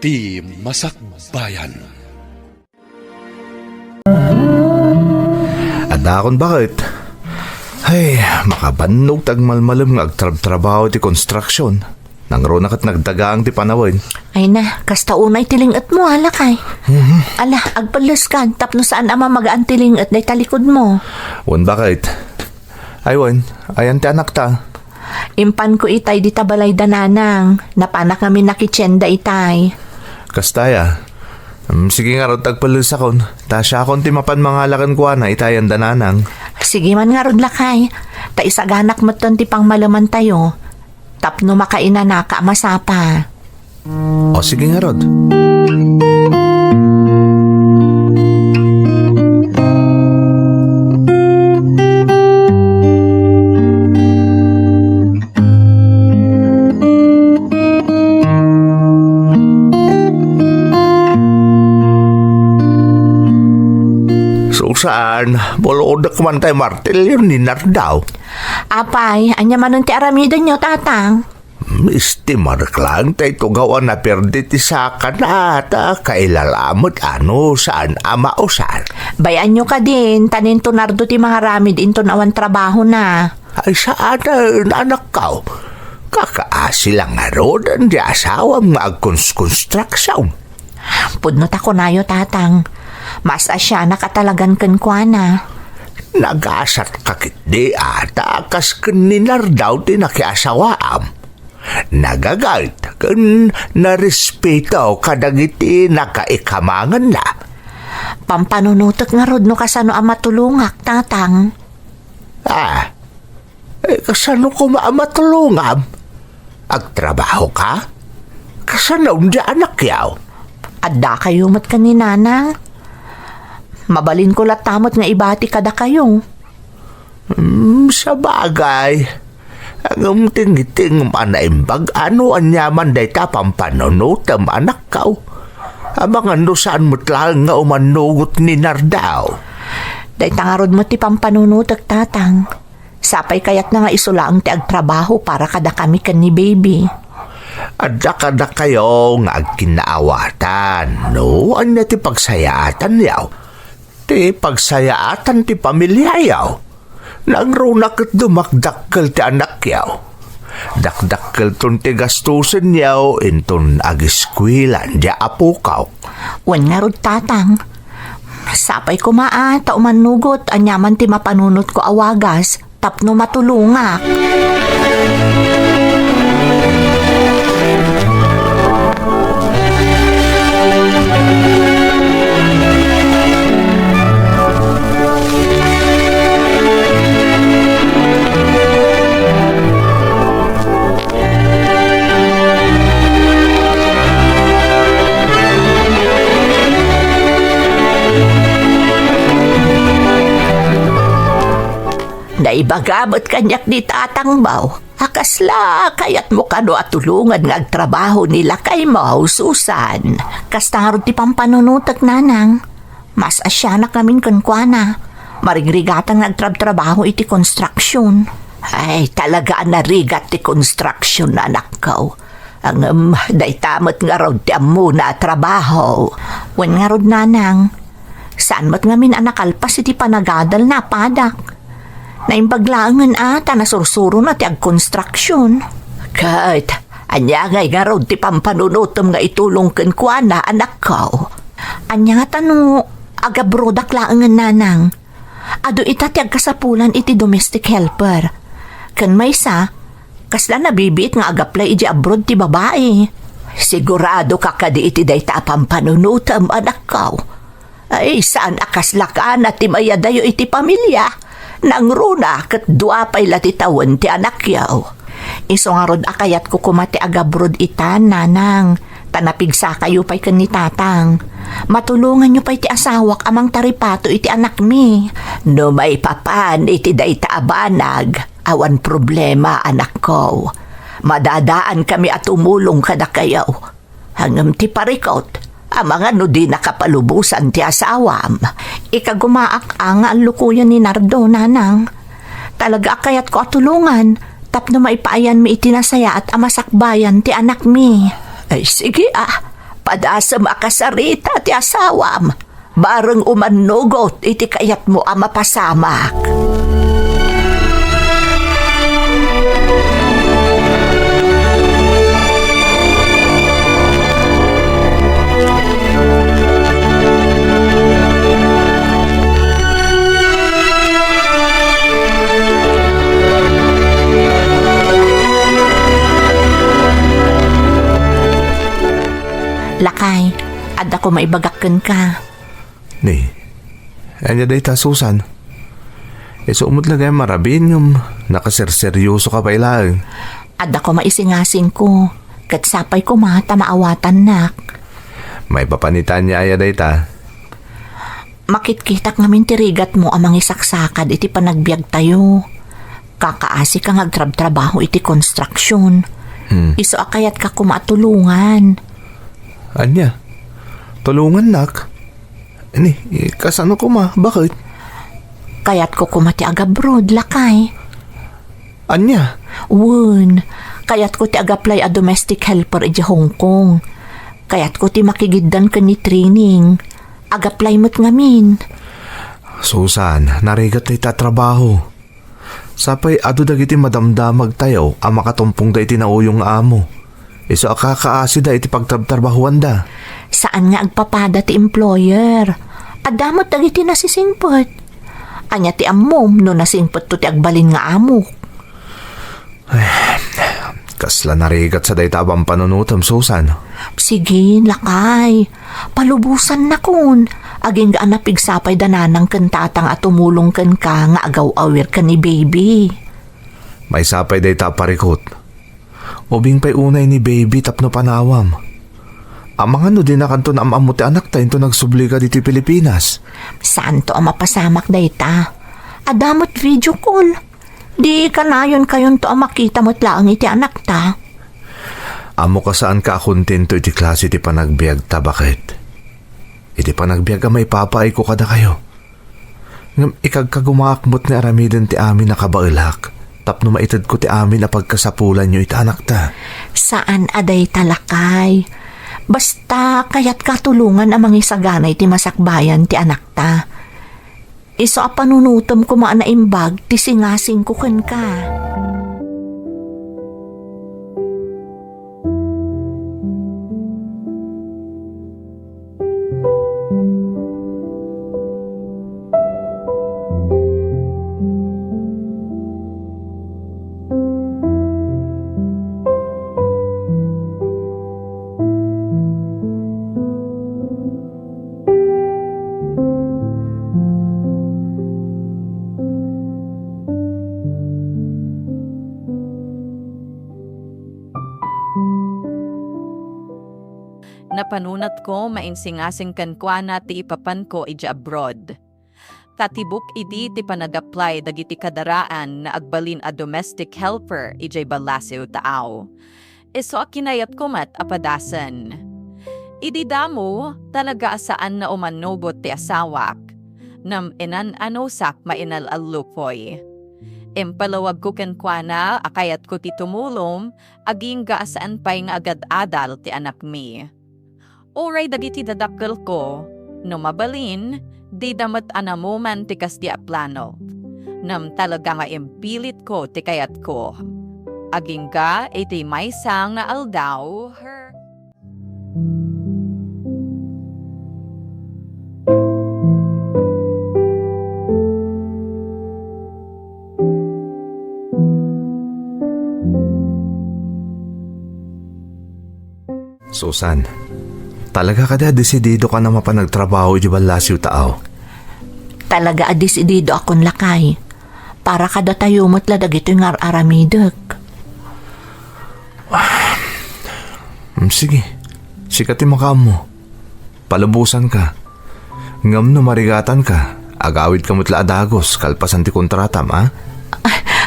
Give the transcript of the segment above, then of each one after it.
ti Masakbayan. Adakon bakit? Ay, makabanog tagmalmalam nga agtrab-trabaho ti construction. Nangro na kat nagdagang ti panawin. Ay na, kasta unay tilingat mo, halakay. Ala, agpalas ka, tapno saan ama magaan tilingat na talikod mo. Wan bakit? Ay wan, ayan ti anak ta. Impan ko itay di tabalay dananang, napanak kami nakitsenda itay. Kastaya. Sige nga ron tagpalas akon. Tasya akon ti mapan mga lakan kuha na itayan dananang. Sige man nga ron lakay, ta isaganak mo ti pang malaman tayo. Tapno makaina na ka masapa. O sige nga rod. Saan? Bolodak man tayo martilyo ni Nardaw. Apay, anya manon ti aramido nyo, tatang. Misti marklang tayo tugawan na perdi ti saka na ata kailalamot ano saan ama o saan. Bayan nyo ka din, tanin to nardo ti mga ramid into nawan trabaho na. Ay saan na anak ka? Kakaasi lang nga ron di asawang agkonstruction. Pudnot ako nayo, tatang. Mas asya nakatalagan kan kwa na. Nagasat kakit di ata kas kaninar daw ti nakiasawaam. Nagagalt kan narespeto kadagiti nakaikamangan na. Pampanunutok nga rod no kasano ang matulungak, tatang. Kasano ko maamatulungam? Agtrabaho ka? Kasano di anak yaw? Adda kayo mat kaninana. Mabalin ko latamot nga ibati kada kayo. Sa bagay. Ang tingiting manaimbag ano anyaman day tapang panonotam anak kao. Amang ano saan mo't lang nga umanugot ni Nardaw. Day tangarod mo ti pampanunutak, tatang. Sapay kayat na nga isulaang ti agtrabaho para kada kami kan ni baby. Adda kada kayo nga agkinaawatan. No, anya ti pagsayaatan yaw. Ti pagsayaatan ti pamilya yaw. Nangrunak at dumakdakkel ti anak yaw. Dakdakkel ton ti gastusin yaw inton agiskwilan di apukaw. Wan nga rod, tatang. Sapay ko maa, taumanugot, anyaman ti mapanunot ko awagas, tapno matulungak. Naibagabot kanyak ni tatang baw. Akasla, kayat mo kano at tulungan ng agtrabaho nila kay mo, Susan. Kastarod ti pampanunutak, nanang. Mas asyanak namin kankwana. Marigrigatang nagtrabaho iti construction. Ay, talaga narigat ti construction, anak ko. Ang daytamot nga rod ti amuna trabaho. Wan nga rod, nanang. Saan mat ngamin anakalpas iti panagadal na padak? Naimbaglangan ata na sursuro na ti ag-construction. Kahit, anya ngay nga raw ti pampanunutom nga itulong kan kwa na anak ko. Anya nga tano, agabrodak laangan, nanang. Ado ita ti agkasapulan iti domestic helper. Kan may sa, kasla nabibiit nga agaplay iti abroad ti babae. Sigurado ka kadi iti dayta pampanunutom, anak ko. Ay, saan akasla ka na ti mayadayo iti pamilya? Nangruna kat duapay latitawan ti anak yaw. Iso nga rod akayat ko kumati agabrod itan, nanang. Tanapigsa kayo pa'y kan ni tatang. Matulungan nyo pa'y ti asawak amang taripato iti anak mi. No may papan iti dayta abanag. Awan problema, anak ko. Madadaan kami at umulong kada kayaw. Hangam ti parikot. Amang ano di nakapalubusan ti asawam. Ikagumaak ang lukuyan ni Nardo, nanang. Talaga kayat ko atulungan. Tapno maipaayan mi itinasaya at amasakbayan ti anak mi. Ay sige Padasam akasarita ti asawam. Bareng umanugot iti kayat mo ang mapasamak. Lakay, adda ko maibagakken ka. Ni, anya day ta, Susan. Umot lagay marabin yung nakaserseryoso ka pa ilang. Adda ko maisingasing ko. Kat sapay ko mata maawatan nak. May papanitan niya aya day ta. Makitkitak ngamin tirigat mo amang isaksakad iti panagbiag tayo. Kakaasi ka ngagtrab-trabaho iti construction. Iso akayat ka kumatulungan. Anya? Tulungan nak? Ni, kasano ko ma? Bakit? Kayat ko kumati agabroad, Lakay. Anya? Wun, kayat ko ti agaplay a domestic helper iti Hong Kong. Kayat ko ti makigiddan ka ni training. Agaplay mo't ngamin. Susan, narigat na itatrabaho. Sapay ado dagiti madamdamag tayo ang makatumpong da iti nauyong amo. Iso akakaasi da iti pagtrabtrabahuan da. Saan nga agpapada ti employer? Adamot dagiti nasisingpot. Anya ti ammom no nasingpot to ti agbalin nga amok. Kasla narigat sa daytabang panunutam, Susan. Sige, Lakay. Palubusan na kun. Aging gaan na pigsapay dananang kantatang at tumulong kan ka nga agaw-awir ka ni baby. May sapay dayta parikot. Ubing pa'y unay ni baby tapno panawam. Amang ano din na kanto na amamuti anak tayo ito nagsubli ka dito Pilipinas. Saan to ang mapasamak dayta? Adamot video call. Di ka na yun kayon to ang makita mo't laang iti anak ta. Amo ka saan ka kontento iti klase iti panagbiag ta, bakit? Iti panagbiag ka may papaay ko kada kayo. Ngam ikagkagumakmot ni aramiden ti amin na kabailak. Tapno maitad ko ti amin na pagkasapulan nyo iti anak ta. Saan aday talakay? Basta kayat katulungan ang mga isaganay ti masakbayan ti anak ta. Iso a panunutom ko maan na imbag ti singasing ko ken ka. Napanunat ko mainsingasing kankwana ti ipapan ko ija abroad. Katibuk idi ti panag-apply dagiti kadaraan na agbalin a domestic helper ijay balasiw taaw. Iso kinayat ko mat apadasan. Idi damo talaga asaan na umanobot ti asawak. Nam inan anosak mainal allupoy. Impalawag ko kankwana akayat ko ti tumulong aging gaasaan pay nga agad-adal ti anak mi. Oray dagiti dadakkel ko, no mabalin, di damat anamuman ti kas di aplano. Nam talaga nga impilit ko ti kayat ko. Aging ga iti maysang na aldaw her. Susan, talaga kada desidido ka na mapanagtrabaho di balasiw tao? Talaga adisidido akon Lakay. Para kada tayo matla dagito yung aramidek. Sige, sikati makam mo. Palubusan ka. Ngam no marigatan ka. Agawid ka mutla adagos, kalpasan ti kontratam, ha?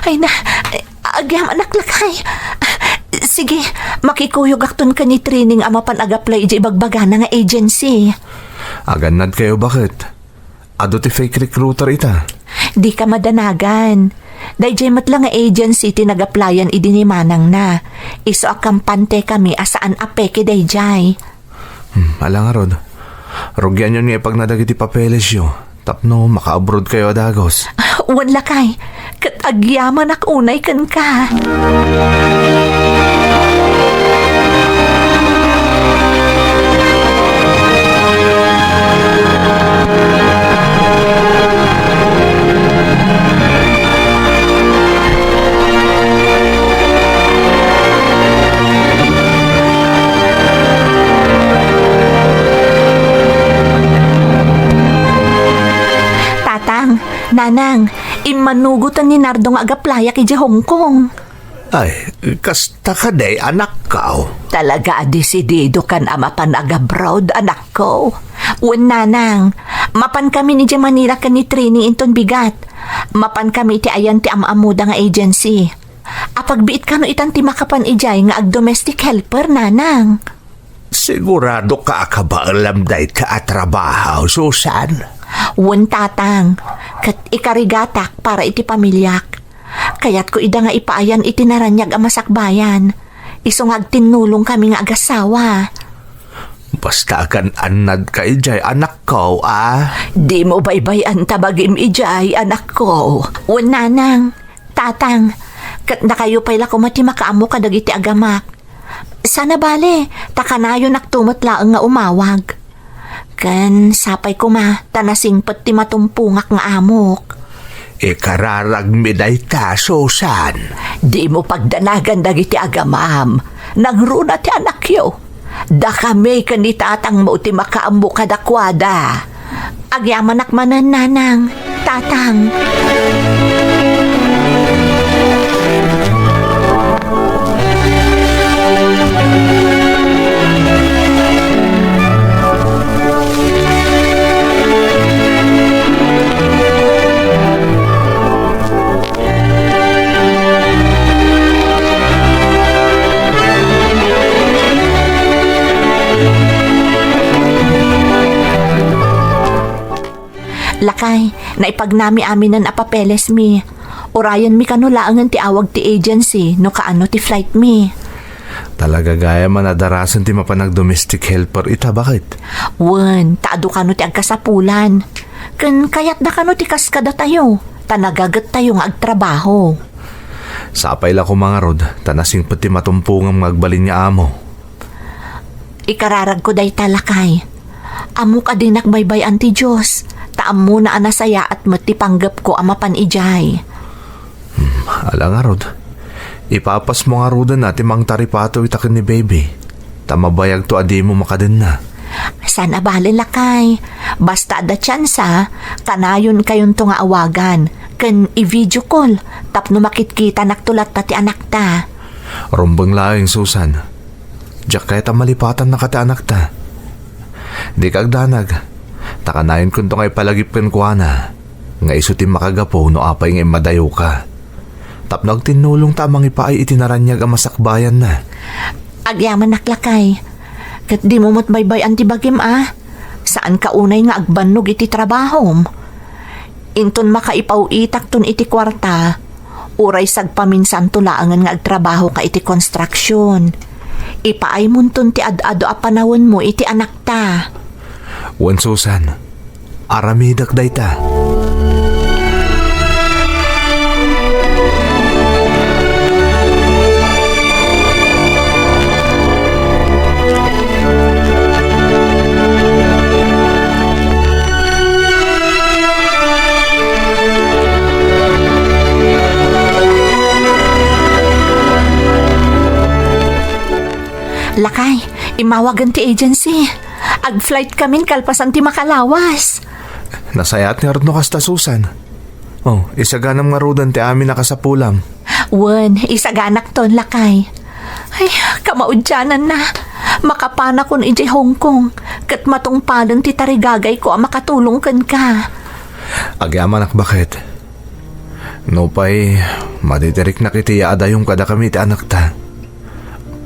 Ay na, agyam anak Lakay. Sige, makikuyog akton ka ni training ama pan-agaplay iji ibagbaga na nga agency. Aganad kayo, bakit? Ado ti fake recruiter ita. Di ka madanagan. Dayjay matlang nga agency tinagaplayan idi ni Manang na. Iso akampante kami asaan apeke dayjay. Alang Rod, rugyan yun nga pag nadagiti papeles yo. Tapno, maka-abroad kayo adagos. Wan lakay, kat agyaman ak unay kan ka. Tatang, nanang, imanugutan ni Nardo nga agaplaya kay Hong Kong. Ay, kasta ka day anak kao. Talaga desidido kan ama panag-abroad, anak ko. Wan nanang, mapan kami ni Diyang Manila kan ni training inton bigat. Mapan kami ti ayan ti amaamuda nga agency. Apagbiit ka no itan ti makapan ijay nga ag-domestic helper, nanang. Sigurado ka ba alam day ka at trabaho, Susan? Wan tatang, kat ikarigatak para iti pamilyak. Kaya't ko ida nga ipaayan iti naranyag amasakbayan. Isong agtinulong kami nga agasawa. Basta kan anad ka ijay anak ko, Di mo baybayan tabagim ijay, anak ko. Wan nanang, tatang, kat na kayo pala kumati makaamo kadag iti agamak. Sana bale, takanayo naktumotlaang nga umawag. Kan sapay ko tanasing pati matumpungak nga amok. Ikararag miday ta, Susan. Di mo pagdanagan dagiti agamam. Nagruna ti anak yo. Da kami kanitatang mo ti makaambo kadakwada. Agyaman akmanan nanang, tatang. Lakay, naipagnami amin ng apapeles mi. Orayan mi kanulaangan ti awag ti agency no kaano ti flight mi. Talaga gaya man nadarasan ti mapanag domestic helper ita, bakit? Wen, taado kano ti agkasapulan. Ken kayat da kano ti kaskada tayo. Tanagagat tayo nga agtrabaho. Sapay la ko mga Rod, tanasing pati matumpungang magbalin niya amo. Ikararag ko day talakay. Amo ka din nakbaybayan ti Diyos. Taam mo na anasaya at matipanggap ko amapan ijay. Ala nga Rod, ipapas mo nga Rodan natin mang taripato itakin ni baby. Tamabayag to adi mo makadin na. Sana bali lakay. Basta da tsansa, kanayon kayon to nga awagan. Ken i-video call, tapno makitkita naktulat pati anak ta. Rumbang laing Susan. Diyak kaya malipatan na kati anak ta. Di kagdanag. Takanayon kun to ngay palagip ken kuana. Nga isutim makagapo no apay ngay madayo ka. Tapno tinulong tamang ipaay itinaranyag ang masakbayan na. Agyaman naklakay. Kat di mo matbaybay antibagim Saan ka unay nga agbannog iti trabahom? Inton makaipaw itak ton iti kwarta. Uray sagpaminsan tulaangan nga agtrabaho ka iti construction. Ipaay mo ton ti ad-ado a panawon mo iti anak ta. Wan Susan, aramidak day ta. Lakay, imawagan ti agency. Ag-flight kamin kalpasan ti makalawas. Nasayat ni Arno kasta Susan. Oh, isaganam nga Rodan ti amin nakasapulam. Wen, isaganak ton lakay. Ay, kamaudyanan na. Makapana kon iti Hong Kong. Kat matungpalan ti tarigagay ko makatulong kan ka. Agyaman ak bakit? Nopay, maditirik na kiti yaada yung kada kami ti anak ta.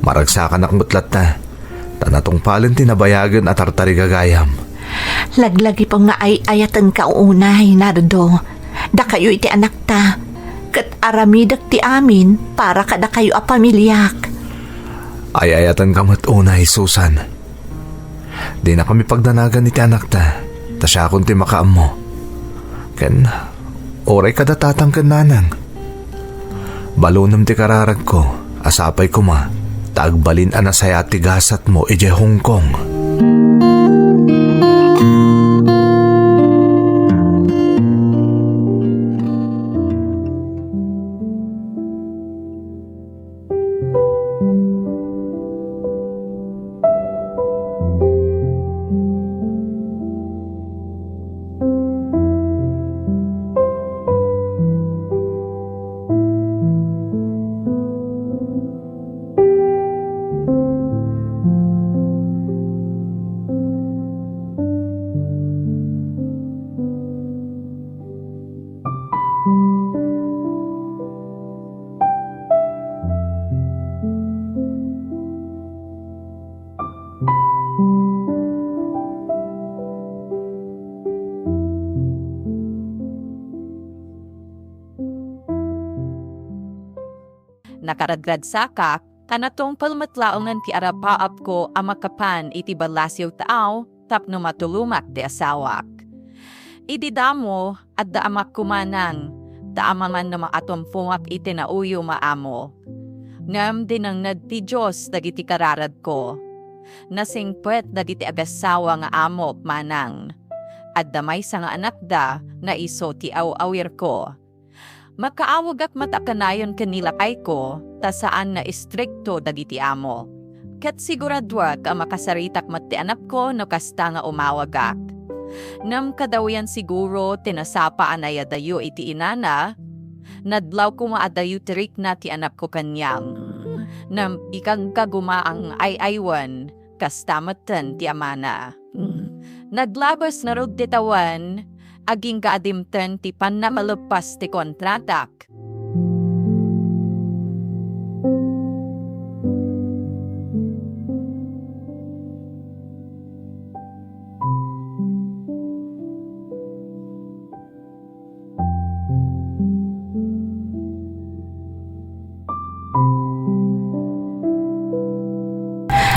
Maragsakan ak mutlat ta. Tanatong palin tinabayagan at tartarigagayam. Laglagi pa nga ay ayatan ka unay, Nardo. Da kayo iti anak ta. Kat aramidak ti amin para kada kayo a pamilyak. Ay ayatan ka unay, Susan. Di na kami pagdanagan ni ti anak ta. Ta siya akong ti makaam mo. Ken, oray kada tatang ken nanang. Balunam ti kararag ko, asapay ko ma. Taagbalin anasaya ti gasat mo ije Hong Kong. Nakaragrad sakak, kanatong palmatlaongan ti arapaap ko ang makapan iti balasyaw taaw, tapno matulumak ti asawak. Idi damo at daamak kumanang, daamaman na maatompumak iti nauyo maamo. Ngam din ang nadti Diyos dagiti kararad ko. Nasingpet dagiti agasawa nga amo manang. At damay sa nga anak da na iso ti awawir ko. Makaawag ak matakanayon kanila kay ko, ta saan na istrikto dagiti amo. Kat siguradwag ang makasaritak mati anak ko no kasta nga umawagak. Nam kadawian siguro tinasapa anaya dayo iti inana, nadlaw ko maadayo tirik na ti anak ko kanyang. Nam ikang kaguma ang ay-aywan, kasta matan ti amana. Naglabas na rod titawan, aging kaadimten ti pan na malupas ti kontratak.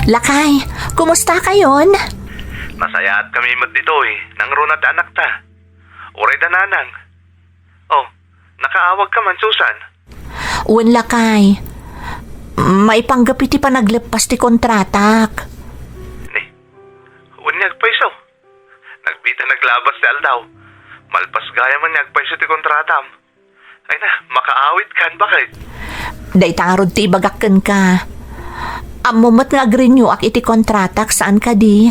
Lakay, kumusta kayon? Masaya at kami dito nang runat anak ta. Uray da nanang. Oh, nakaawag ka man, Susan. Uwan lakay. Maipanggap iti panaglepas ti kontratak. Uwan nagpaiso. Nagpita naglabas ti aldaw. Malpas gaya man nagpaiso ti kontratam. Ay na, makaawit kan bakit? Daytarod ti ibagakken ka. Amumat nga agrinyo ak iti kontratak saan ka di.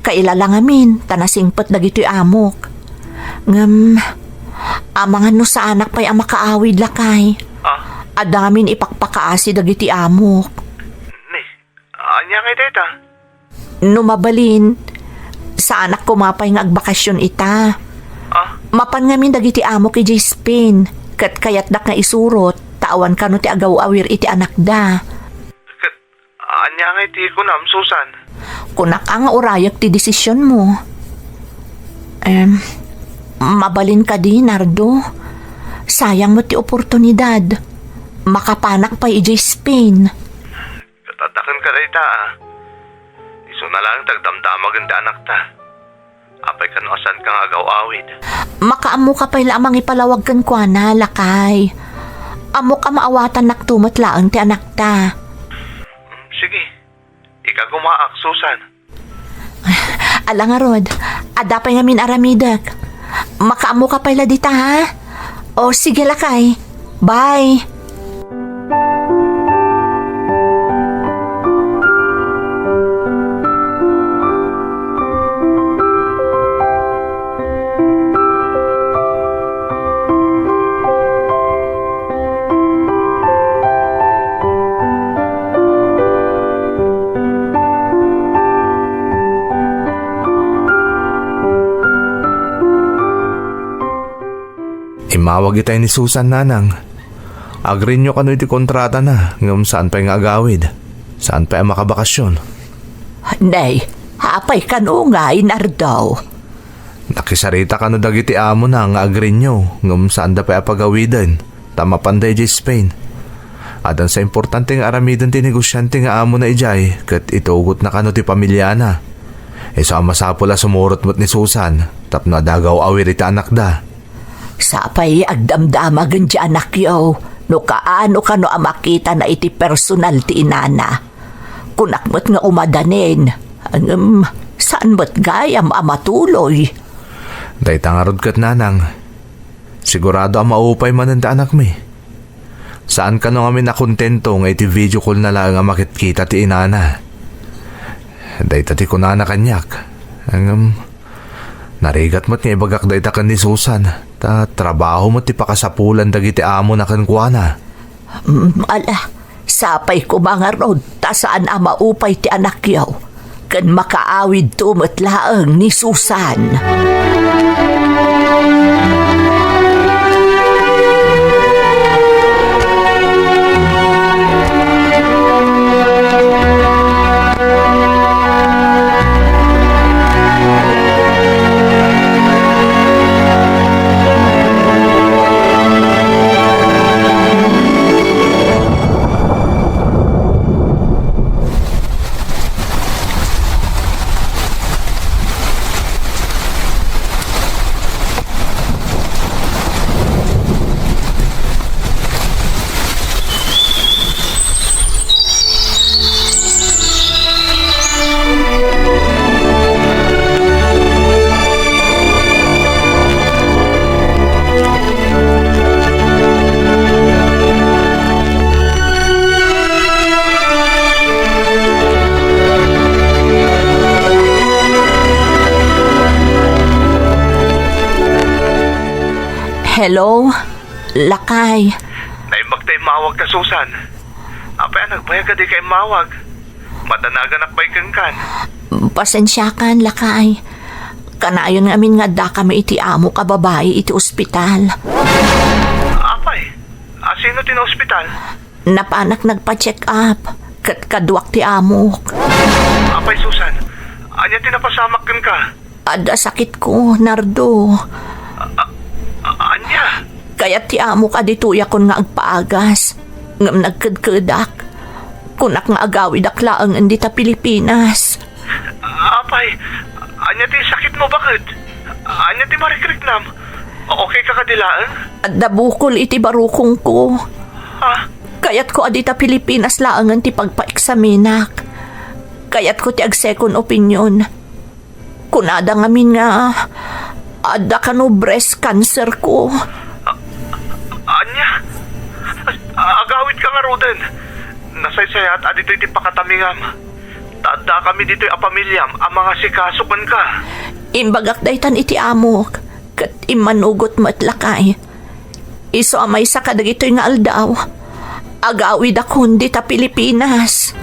Kailala amin, tanasingpet dagiti amok. Ngam, amangan no sa anak pa'y ang makaawid lakay. Adamin ipakpakaasi dagiti amok. Anya kay teta? Numabalin, sa anak ko mapay nga agbakasyon ita. Mapan ngamin dagiti amok iti Spain, kat kayat dak nga isurot, tawan ka no ti agaw-awir iti anak da. Anya kay ti kunam, Susan? Kunak ang urayak ti desisyon mo. Mabalin ka di, Nardo. Sayang mo ti oportunidad. Makapanak pa iti Spain. Katatakan ka rin ta, Iso na lang tagdamdamag ang anak ta. Apay ka no asan kang agaw-awid. Makaamu ka pa'y lamang ipalawag kan kwa na, lakay. Amo ka maawatan naktumat laang ti anak ta. Sige, ikagumaak, Susan. Alang Rod, adapay ngamin aramidak. Makaamo ka pala dita, ha? O sige lakay. Bye. Imawag itay ni Susan nanang. Agrin nyo kano iti kontrata na ngam saan pa yung agawid. Saan pa yung makabakasyon. Nay, hapay ka no nga inardaw. Nakisarita kano dagiti amo na nga agrin nyo ngam saan da pa yung pagawidan. Tama panday di Spain. Adan sa importante nga aramidan ti negosyante nga amo na ijay kat itugot na kano ti pamilya na. Isa masapula sumurot mo't ni Susan, tapno dagaw awir iti anak da. Sapay agdamdamagan di anak yaw, no kaano ka no amakita na iti personal ti inana. Kunakmat nga umadanin, saan ba't gayam amatuloy? Day tangarod kat nanang, sigurado ang maupay man ang anak mi. Saan ka no kami nakontento nga iti video call na lang ang makitkita ti inana. Day tati ko na kanyak. Narigat mo't nga ibagak day takan ni Susan. Ta trabaho mo't ti pakasapulan dagiti amo na kankwana. Ala, sapay ko mga rod, ta saan maupay ti anak yaw. Kan makaawid tumot laang ni Susan. Hello? Lakay. Naimbag tayo mawag ka, Susan. Apay nagbayag ka di kay mawag. Madanagan akbay kang kan. Pasensyakan, Lakay. Kanayon ngamin nga da kami iti amo ka babae iti ospital. Apay, sino tinospital? Napanak nagpa-check up. Kadwak ti amok. Apay, Susan, anya tinapasamak kan ka? Ada sakit ko, Nardo. Anya? Kaya ti amo ka dituya kon nga agpaagas. Ngam nagkadkadak. Kunak nga agawid aklaang hindi ta Pilipinas. Apay, anya ti sakit mo bakit? Anya ti marikriknam? Okay ka kadilaan? At dabukol iti barukong ko. Ha? Kayat ko adita Pilipinas laangan ti pagpa-eksaminak. Kayat ko ti ag-second opinion. Kunada ngamin nga ada ka no breast cancer ko. Anya? Agawid ka nga roden. Nasaysayat adito iti pakatamingam. Tada kami dito'y apamilyam ang mga sikasukan ka. Imbagak daytan iti amok. Kat imanugot matlakay. Iso amay sa kadagito'y nga aldaw. Agawid ako hindi ta Pilipinas.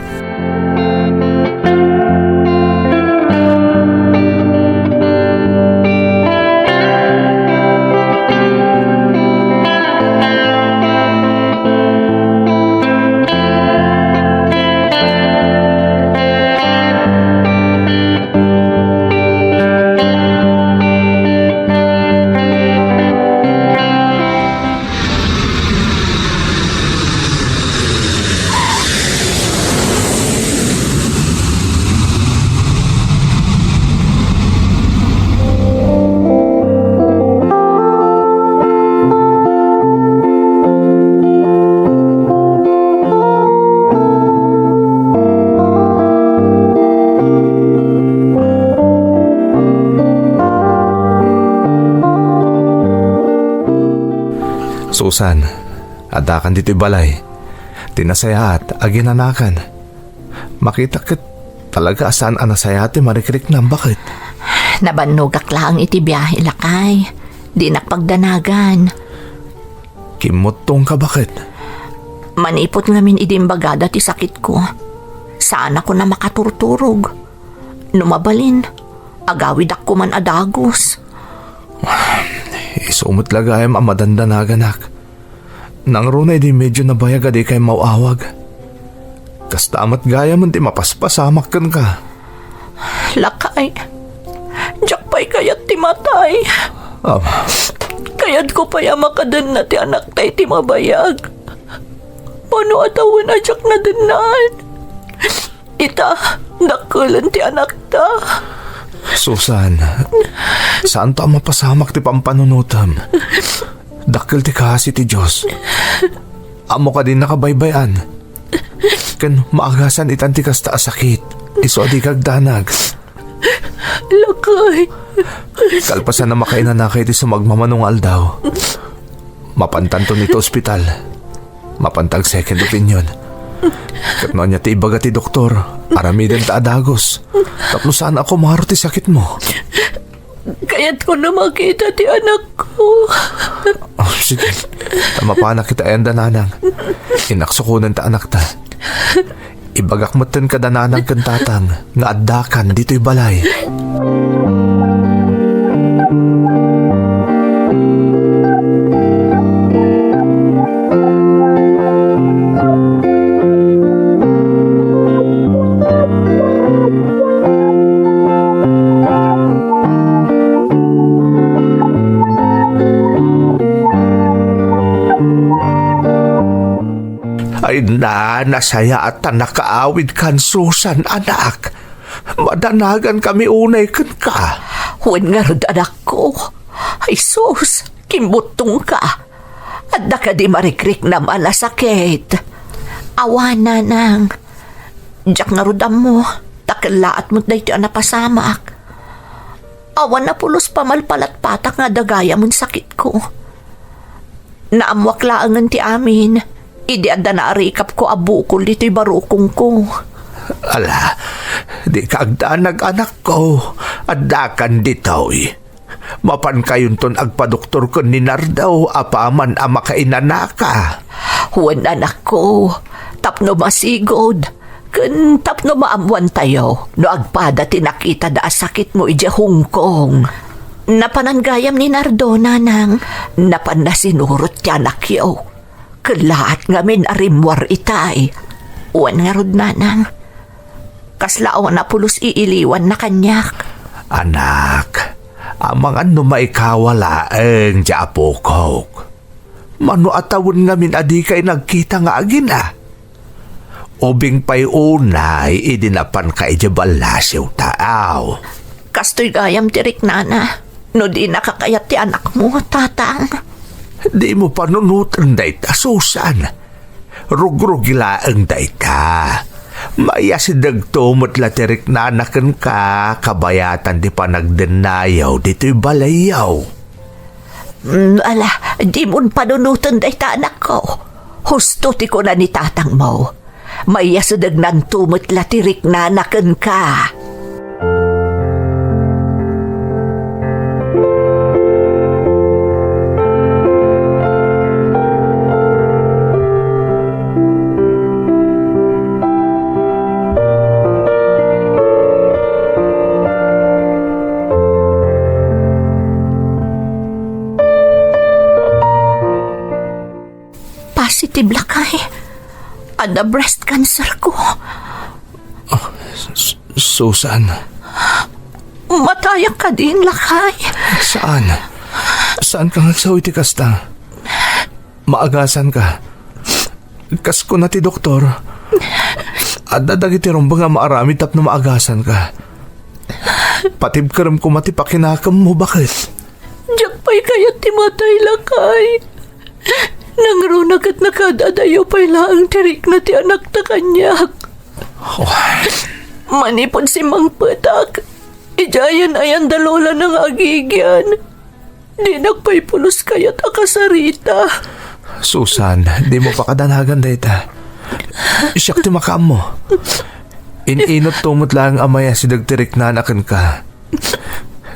Susan, adakan dito'y balay. Tinasayat, aginanakan. Makita kat talaga saan anasayati marikrik na bakit? Nabanugak lang iti biyahe, Lakay. Di nakpagdanagan. Kimutong ka bakit? Manipot ngamin idimbagada ti sakit ko. Saan ako na makaturturog. Numabalin, agawid ako man adagos. Isumot lagayam ang madandanagan. Nang runay di medyo nabayag adi kay mauawag. Kastamat gaya man di mapaspasamak kan ka. Lakay, jakpay kayat ti matay. Kayat ko pa makadan na ti anak tay ti mabayag. Pano atawan ajak na dinan. Ita, nakulan ti anak ta. Susan, saan ta mapasamak ti pampanunutam? Dakil ti kasi ti Diyos. Amo ka din nakabaybayan. Kan maagasan itan ti kasta sakit. Iso adi kagdanag. Lakay. Kalpasan na makainanakay ti sumagmamanungal daw. Mapantanto nito ospital. Mapantag second opinion. Katno niya ti ibaga ti doktor. Aramiden ta adagos. Tapno saan ako maro ti sakit mo? Kaya't ko na makita ti anak ko. Oh, sige. Tama pa na kita ayanda nanang. Inaksukunan ta anak ta. Ibagak mo tin ka dananang kantatang nga addakan dito'y balay. Ay nasaya at nakaawid kan Susan, anak. Madanagan kami unay kan ka. Huwag nga rin anak ko. Ay sus, kimbutong ka. At da ka di marikrik na malasakit. Awa na nang. Diyak nga rudam mo. Takalaat mo't na ito napasamak. Awa na pulos pamalpalat patak nga dagaya mong sakit ko. Naamwak laangan ti amin. Idi adda na arikap ko abukol dito'y barukong ko. Ala, di kaagdanag anak ko. Addakan dito'y. Mapan kayon ton agpadoktor ko ni Nardaw apaman ama kainanaka. Huwan anak ko, tapno masigod. Kun tapno maamuan tayo, no agpada tinakita da sakit mo ija Hong Kong. Napananggayam ni Nardo nanang, napan na sinurot ti anak yaw. Kalaat nga min arimwar itay. Uwan nga rod nanang. Kaslaaw na pulos iiliwan na kanyak. Anak, amang ano maikawala ang diapokok. Mano atawon nga min adi kay nagkita nga agin Ubing pa'y unay idinapan ka ijabalasiw taaw. Kastoy gayam tirik nana. No di nakakayat ti anak mo, tatang. Di mo panunutan dayta, Susan. Rugrugila ang dayta. Maya si dagtumot latirik na anakan ka, kabayatan di pa nagdenayaw, dito'y balayaw. Ala, di mo panunutan dayta anak ko. Husto ti ko na ni tatang mo. Maya si dagnan tumot latirik na anakan ka. Positive lakay. Ada breast cancer ko. Susan. Matayak ka din, lakay. Saan? Saan ka nagsawi ti kasta? Maagasan ka. Kas ko na ti doktor. Adadag iti rumba nga maarami tap na maagasan ka. Patib karam ko mati pakinakam mo, bakit? Diyak pa'y kayat ti matay, lakay. Nangrunag at nakadadayo pa'y laang tirik na ti anak ta kanyak. Oh. Manipod si Mang Patak. Ijayan ayan dalola ng agigyan. Di nagpa'y pulos kayat akasarita. Susan, di mo pa kadanagan dayta. Siyak ti makam mo. Ininot tumot lang amaya si dagtirik na anakan ka.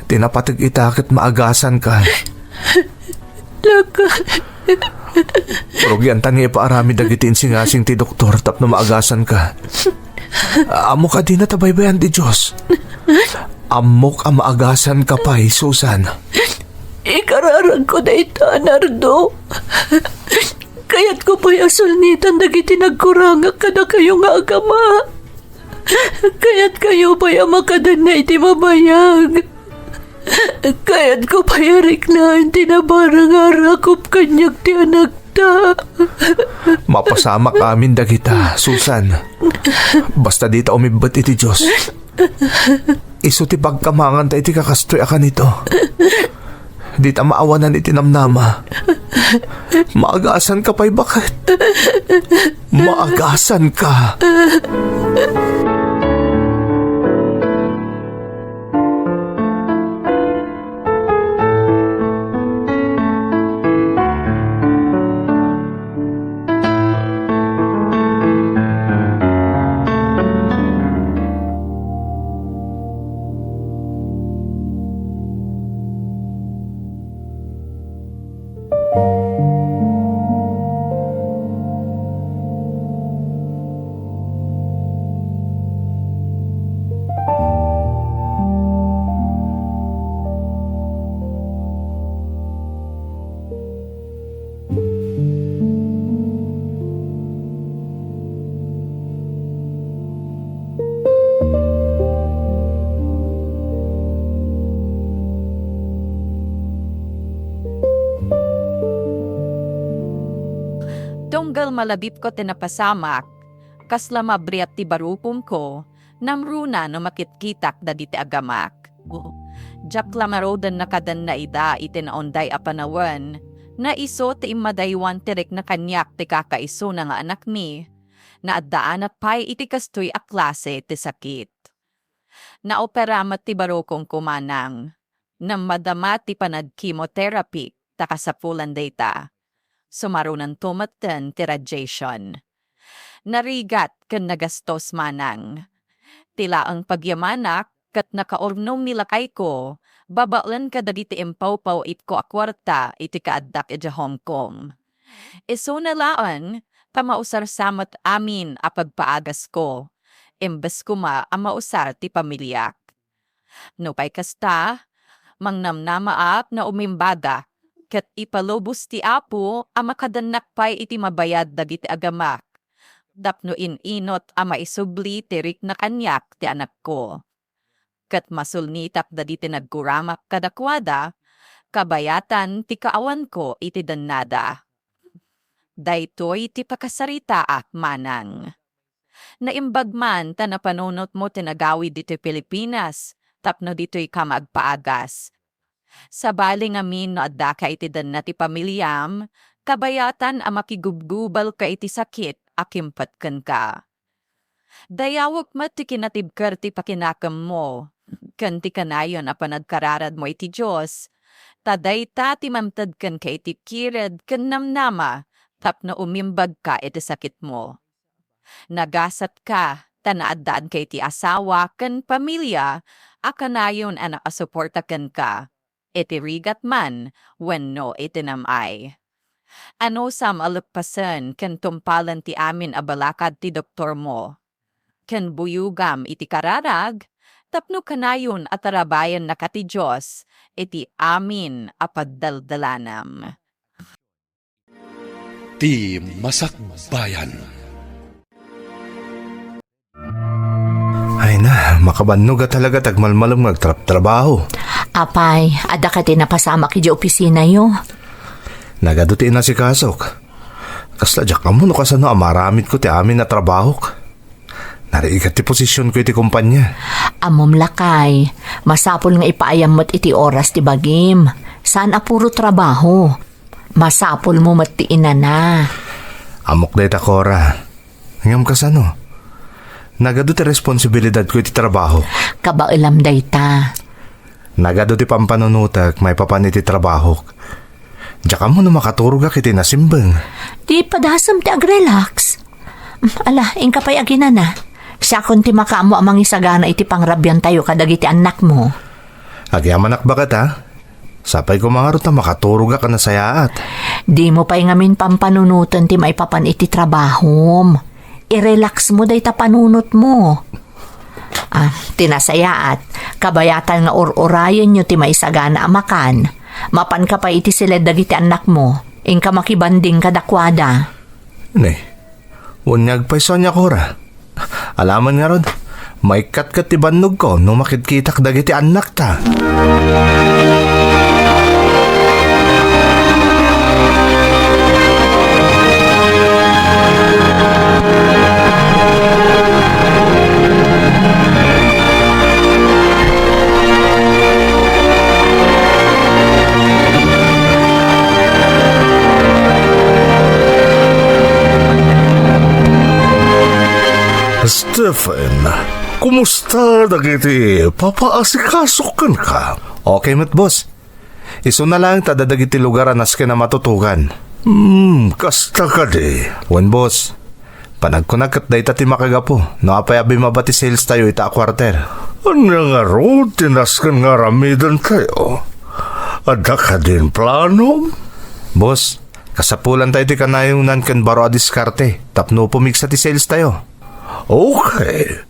Tinapatag itakit maagasan ka. Lakay. Rugyan tangi paarami dagitin singasing ti doktor tap na maagasan ka. Amo ka din na tabaybayan di Diyos. Amok ang maagasan ka pa, Susan. Ikararag ko na ita, Nardo. Kaya't ko pa'y asulnitan dagiti nagkurangak ka na kayo nga agama. Kaya't kayo pa'y amakadan na iti mabayag. Kaya't ko payarik na hindi na barang arakop kanyag ti anak ta. Mapasama amin dagita, Susan. Basta dita umibat iti Diyos. Iso ti pagkamangan ta iti kakastoy akan ito. Di ta maawanan iti namnama. Maagasan ka pa'y bakit? Maagasan ka. Tunggal malabip ko tinapasamak, kasla mabriat ti barupom ko, namruna no makitkitak da di ti agamak. Jak lamarodan na kadan na ida itinaonday apanawan, na iso ti imadaywan tirek na kanyak ti kakaiso na nga anak mi, na addaan at pay iti kastoy a klase ti sakit. Naoperamat ti barukong kumanang, na madama ti panad chemotherapy, takasapulan data. Sumarunan tumatan ti radiation. Narigat kan nagastos manang. Tila ang pagyamanak kat nakaornom milakay ko, babaulan ka dagiti empaw-paw it ko akwarta iti kaaddak iti Hong Kong. Iso nalaan, pamausar samat amin a pagpaagas ko, imbes kuma a mausar ti pamilyak. No pay kasta, mangnamnamaap na umimbaga, kat ipalubos ti apo a makadanak pay iti mabayad dagiti agamak. Dapno inot a maisubli tirik na kanyak ti anak ko. Kat masulnitak dagiti nagkuramak kadakwada, kabayatan ti kaawan ko iti dannada. Daytoy ti pakasarita ak manang. Naimbagman ta napanunot mo tinagawid dito Pilipinas, tapno dito'y kamagpaagas. Sa baling amin no adda ka iti dan na ti pamilyam, kabayatan a makigubgubal ka iti sakit akimpatken ka. Dayawak mat ti kinatibker ti pakinakam mo, kan ti kanayon a panagkararad mo iti Diyos, taday ta ti mamtadken ka iti kired ken namnama, tapno umimbag ka iti sakit mo. Nagasat ka, tanaaddaan ka iti asawa ken pamilya, akanayon a nakasuportaken ka. Iti rigat man, wenno itinamay. Ano sam alagpasan ken tumpalan ti amin abalakad ti doktor mo. Ken buyugam iti kararag, tapno kanayon at tarabayan na kati Diyos, iti amin apaddaldalanam. Ti Masakbayan. Ay na, makabannog talaga tagmalmalong nagtrabaho. Apay, ada ka tinapasama ki di opisina yo. Nagadutiin na si Kasok. Kasla jak ka mo no kasano amaramit ko ti amin na trabaho. Nariigat ti posisyon ko iti kumpanya. Amom lakay, masapol nga ipaayam mo't iti oras ti bagim. Saan apuro trabaho? Masapol mo mat ti inana. Amok day takora. Ngam kasano? Nagado ti responsibilidad ko iti trabaho. Kabailam day ta. Nagado ti pampanunutak may papan iti trabaho. Diyan mo na makaturog ak iti nasimbang. Di padasam ti agrelax. Ala, ingka pa'y agina na. Siya kun ti makaamo amang isagana iti pangrabyan tayo kadagiti anak mo. Agyamanak ba ka ta? Sapay ko mga ruta makaturog ka na sayaat. Di mo pa'y ngamin pampanunutan ti maipapan iti trabahom. I-relax mo day ta panunot mo. Tinasayaat, kabayatan nga or-orayan nyo ti maisagana amakan. Mapan ka pa iti silid dagiti anak mo. Ingka makibanding kadakwada. Ne, unyag pa'y sonya kora. Alaman nga rod, may kat-kat ti bandog ko nung makitkitak dagiti anak ta. Stephen, kumusta dagiti papaasikaso ka? Okay mat, boss. Iso na lang tadadagiti lugar anas ka na matutukan. Kasta ka di. Wan, boss. Panagkunakat day tati makagapo. No apayabi mabati sales tayo ita kwarter. Ano nga ro, tinaskan nga ramidan tayo. Ada ka din plano? Boss, kasapulan tayo ti kanayunan kan baro a diskarte. Tapno pumiksa ti sales tayo. Okay.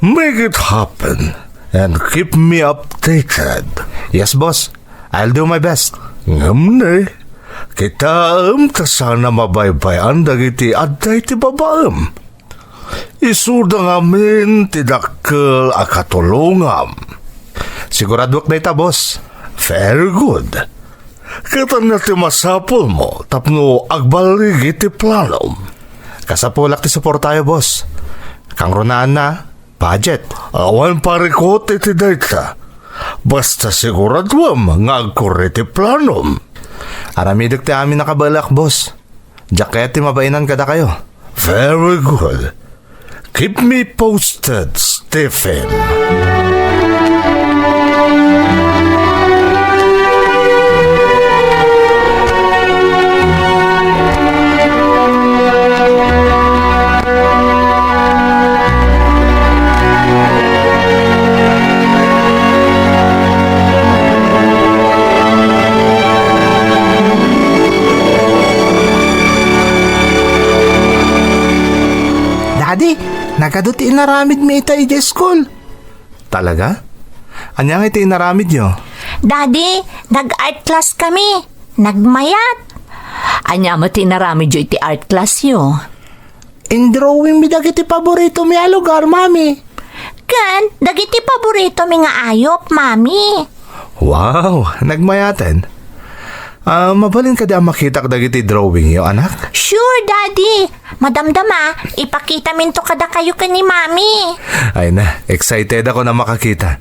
Make it happen and keep me updated. Yes, boss. I'll do my best. Ngamne, kita ta sana mabaybayan dagiti adday ti babaem. Isuda ngamin ti dakkel a katulungam. Sigurado day ta, boss. Very good. Kita na ti masapol mo tapno agbaligi ti planom. Kasapulak ti support tayo, boss. Kang runaan na, budget. Awan parikot iti dayta. Basta siguraduam nga agkuri ti planom. Aramidok ti amin nakabalak, boss. Jacket ti mabainan kada kayo. Very good. Keep me posted, Stephen. Daddy, nagaduti inaramid mi ita ije school. Talaga? Anyang iti inaramid nyo? Daddy, nag-art class kami. Nagmayat. Anya mo tinaramid yo iti art class yo. In drawing mi dagiti paborito mi a lugar, mami. Kan, dagiti paborito mi nga ayop, mami. Wow, nagmayaten. Mabalin ka di ang makita ka dagiti drawing yo, anak? Sure, Daddy. Madamdama, ipakita minto kada kayo ka ni Mami. Ay na, excited ako na makakita.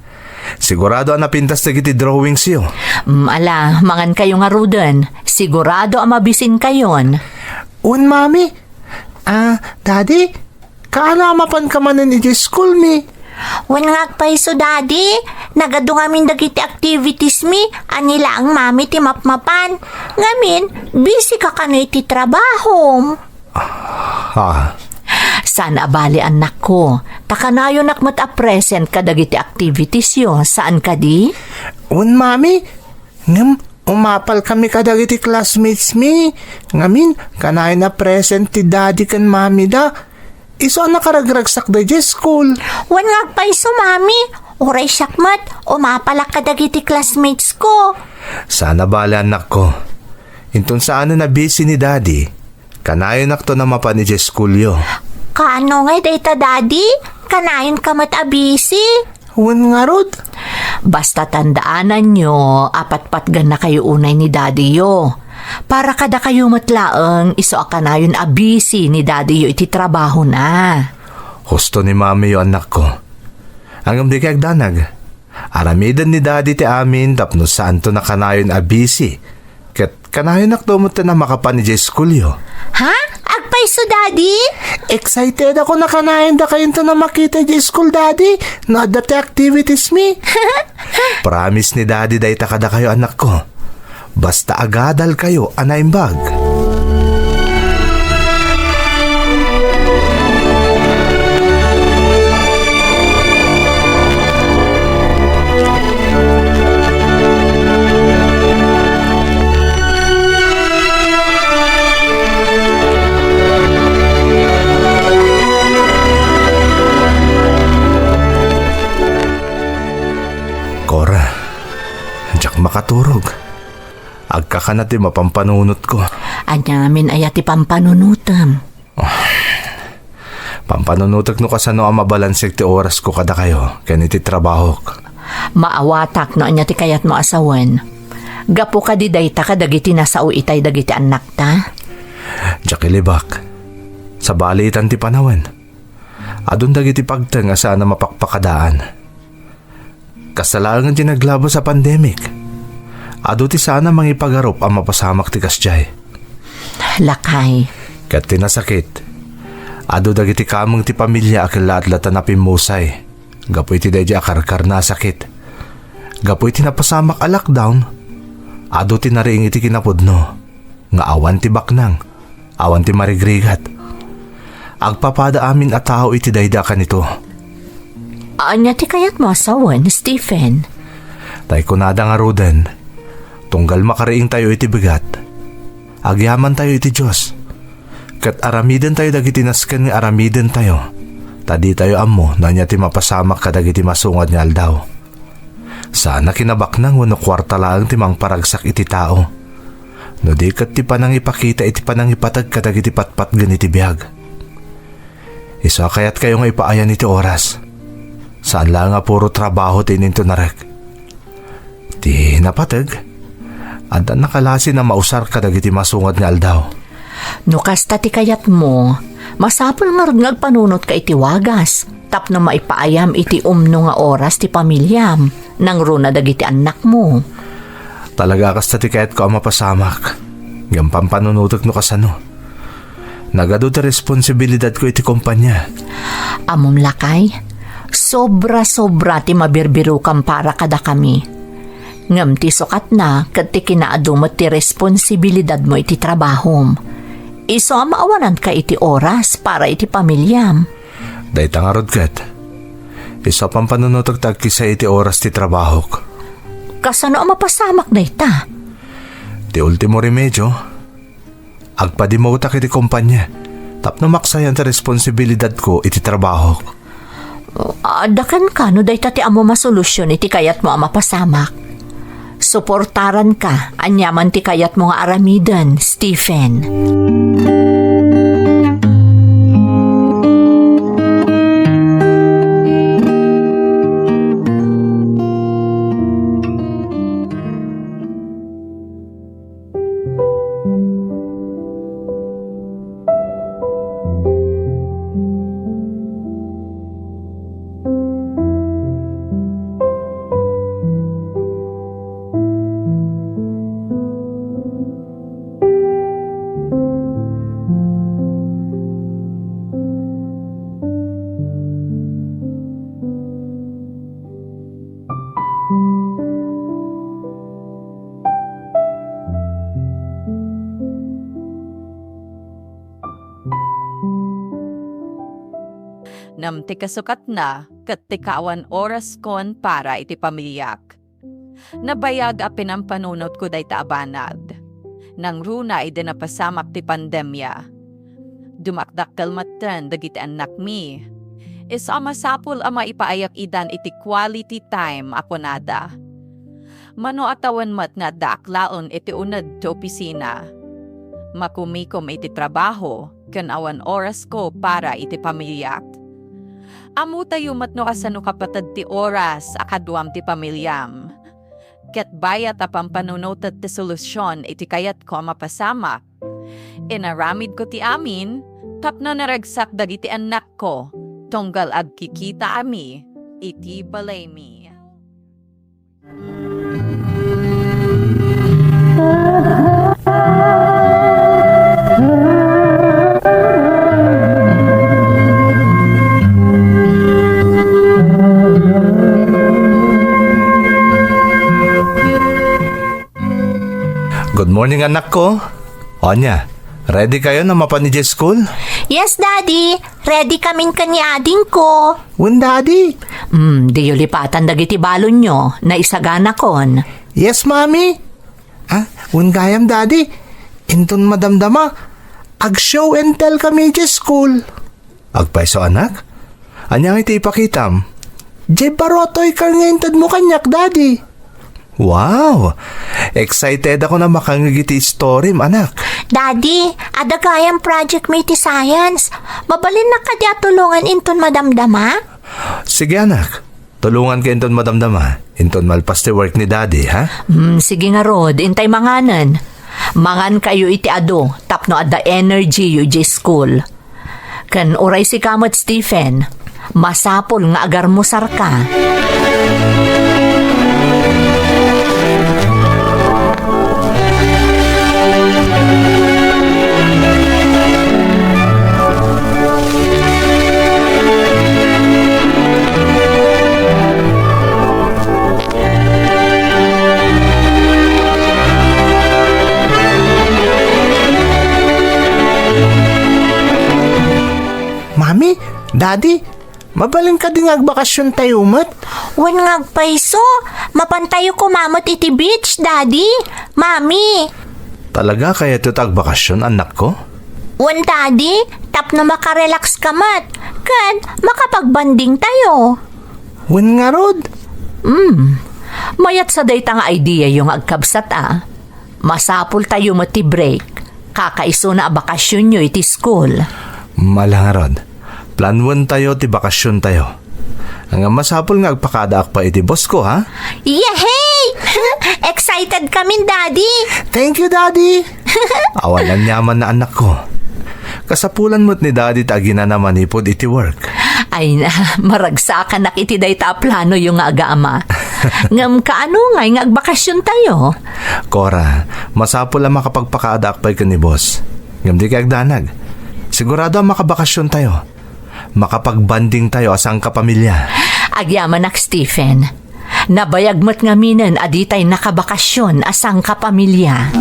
Sigurado ang napintas dagiti drawings yo. Ala, mangan kayo nga ruden. Sigurado ang mabisin kayon. Mami. Daddy, kaanamapan ka manan iti school mi. Wan nga paiso, Daddy. Nagado ngamin dagiti activities mi. Anila ang mami ti mapmapan. Ngamin, busy ka kanay ti trabaho. Sana abali anak ko. Takanayo nakmat a present ka dagiti activities yo. Saan ka di? Mami. Umapal kami ka dagiti classmates mi. Ngamin, kanayo na present ti daddy kan mami da. Iso nakaragragsak da di school. Wan nga paiso, Mami. Oray syakmat, umapalak ka dagiti classmates ko. Sana bala anak ko. Intun saan na busy ni daddy. Kanayo nakto na mapan ni school yo. Kaano nga data, Daddy? Kanayon ka busy? Wan nga rod. Basta tandaanan nyo, apat-patgan na kayo unay ni Daddy yo. Para kada kayo matlaang, iso akanayon busy ni Daddy yo iti trabaho na. Husto ni mami yo anak ko. Hanggang di kagdanag. Aramidan ni daddy ti amin tapno saan to na kanayon busy. Kat kanayon naktumot na makapan ni school yo. Ha? Agpaiso, Daddy? Excited ako na kanayon da kayo to na makita di school, daddy. No dati activities mi. Promise ni daddy day takada kayo anak ko. Basta agadal kayo anaimbag. Cora, jak makaturog. Agkakanati mapampanunot ko. Anyamin ayati pampanunutam. Pampanunutak no kasano ang mabalansik ti oras ko kada kayo. Kaniti trabaho. Maawatak no anya ti kayat mo asawan. Gapo ka di dayta ka dagiti nasao itay dagiti anak ta. Jakilibak. Sa balitan ti panawan. Adun dagiti pagtang sana mapakpakadaan. Kasalangan ti naglabo sa pandemic. Ado ti sana mangipagarop ang mapasamak ti kasjay. Lakay. Kat tinasakit. Ado dagiti kamang ti pamilya akila at lata na pimusay. Gapoy ti dadya akarkar na sakit. Gapoy ti napasamak a lockdown. Ado ti nariing iti kinapudno. Nga awan ti baknang. Awan ti marigrigat. Agpapada amin at tao iti dayda ka nito. Anya ti kayat mo asawan, Stephen? Tay kunada nga roden. Tunggal makariing tayo iti bigat. Agyaman tayo iti Diyos. Kat aramiden tayo dagiti nasken nga aramiden tayo. Tadi tayo amo na niya ti mapasamak ka dagiti masungad nga aldaw. Sana kinabaknang wano kwarta lang ti mang paragsak iti tao. No di kat ti panang ipakita iti panang ipatag ka dagiti patpat ganiti biyag. Isa kayat kayo nga ipaayan iti oras. Saan lang nga puro trabaho tininto narek. Ti napatag. Anda nakalasi na mausar ka dagiti masungad nga aldaw. No kasta ti kayat mo, masapol nga rin ngagpanunot ka iti wagas. Tapno maipaayam iti umno nga oras ti pamilyam. Nang runa dagiti anak mo. Talaga kasta ti kayat ko ang mapasamak. Gampang panunutok no kasano. Nagado ti responsibilidad ko iti kumpanya. Amom lakay, sobra-sobra ti mabirbiru kam para kada kami. Ngam ti sukat na kat ti kinaadumot ti responsibilidad mo iti trabahom. Iso ang maawanan ka iti oras para iti pamilyam. Dahi tangarod kat. Isa pang panunutag tagkisa iti oras ti trabaho ko. Kasano ang mapasamak na ita? Ti ultimo remedyo. Agpadimautak iti kumpanya. Tapno maksayan ti responsibilidad ko iti trabaho ko. Dakan ka no dahi tati amo masolusyon iti kayat mo ang mapasamak. Suportaran ka, anyaman ti kayat mo nga aramidan, Stephen. Nam ti kasukat na, kat ti kaawan oras kon para iti pamilyak. Nabayag a pinampanunot ko day taabanad. Nang runa ay dinapasamak ti pandemya. Dumakdakkel matan dagiti anak mi. Isa masapul a maipaayak idan iti quality time ako nada. Mano atawan mat nga daaklaon iti unad ti opisina. Makumikom iti trabaho, kan awan oras ko para iti pamilyak. Amu tayo matno kasano kapatid ti oras akaduam ti pamilyam. Ket bayat apang panunutat ti solusyon iti kayat ko mapasamak. Inaramid ko ti amin, tapno naragsak dagiti anak ko, tunggal agkikita ami, iti balay mi. Good morning anak ko. Onya, ready kayo na mapanidya school? Yes, Daddy. Ready kaming kanyading ko. When daddy? Di lipatan dagiti balon nyo na isagana kon. Yes, mami. When gayam daddy? Inton madamdama. Ag-show and tell kami di school. Agpaiso anak? Anyang iti ipakitam? Jay barotoy ka ngayintad mo kanyak, daddy. Wow! Excited ako na makangigiti story, anak. Daddy, adagayang project may ti science. Mabalin na ka di tulungan inton madamdama? Sige, anak. Tulungan ka inton madamdama. Inton malpas ti work ni daddy, ha? Sige nga, Rod. Intay manganan. Mangan kayo iti ado. Tapno at the energy yu di school. Kan uray si kamot, Stephen. Masapol nga agar mo sarka. Daddy, mabaling ka din agbakasyon tayo, mat. Wan nga agpaiso, mapantayo ko mamot iti beach, Daddy. Mami. Talaga kaya ito agbakasyon, anak ko? Wan, Daddy, tapno makarelax ka mat. Kan, makapagbanding tayo. Wen nga, Rod. Mayat sa dayta nga idea yung agkabsat Masapul tayo mati break. Kakaiso na bakasyon nyo iti school. Malang, Rod. Plan 1 tayo, ti bakasyon tayo. Ang masapul nga agpakadaak pa iti boss ko, ha? Yehey! Excited kami, Daddy. Thank you, Daddy. Awalan nyaman na anak ko. Kasapulan mo't ni Daddy tagi na naman ipod iti work. Ay na, maragsakan na iti dayta plano yung aga-ama. Ngam kaano nga agbakasyon tayo? Cora, masapul ang makapagpakadaak pa ni boss. Ngam di kay agdanag. Sigurado ang makabakasyon tayo. Makapagbanding tayo asang kapamilya. Agyaman ak Stephen. Nabayag mo't nga minen aditay nakabakasyon asang kapamilya.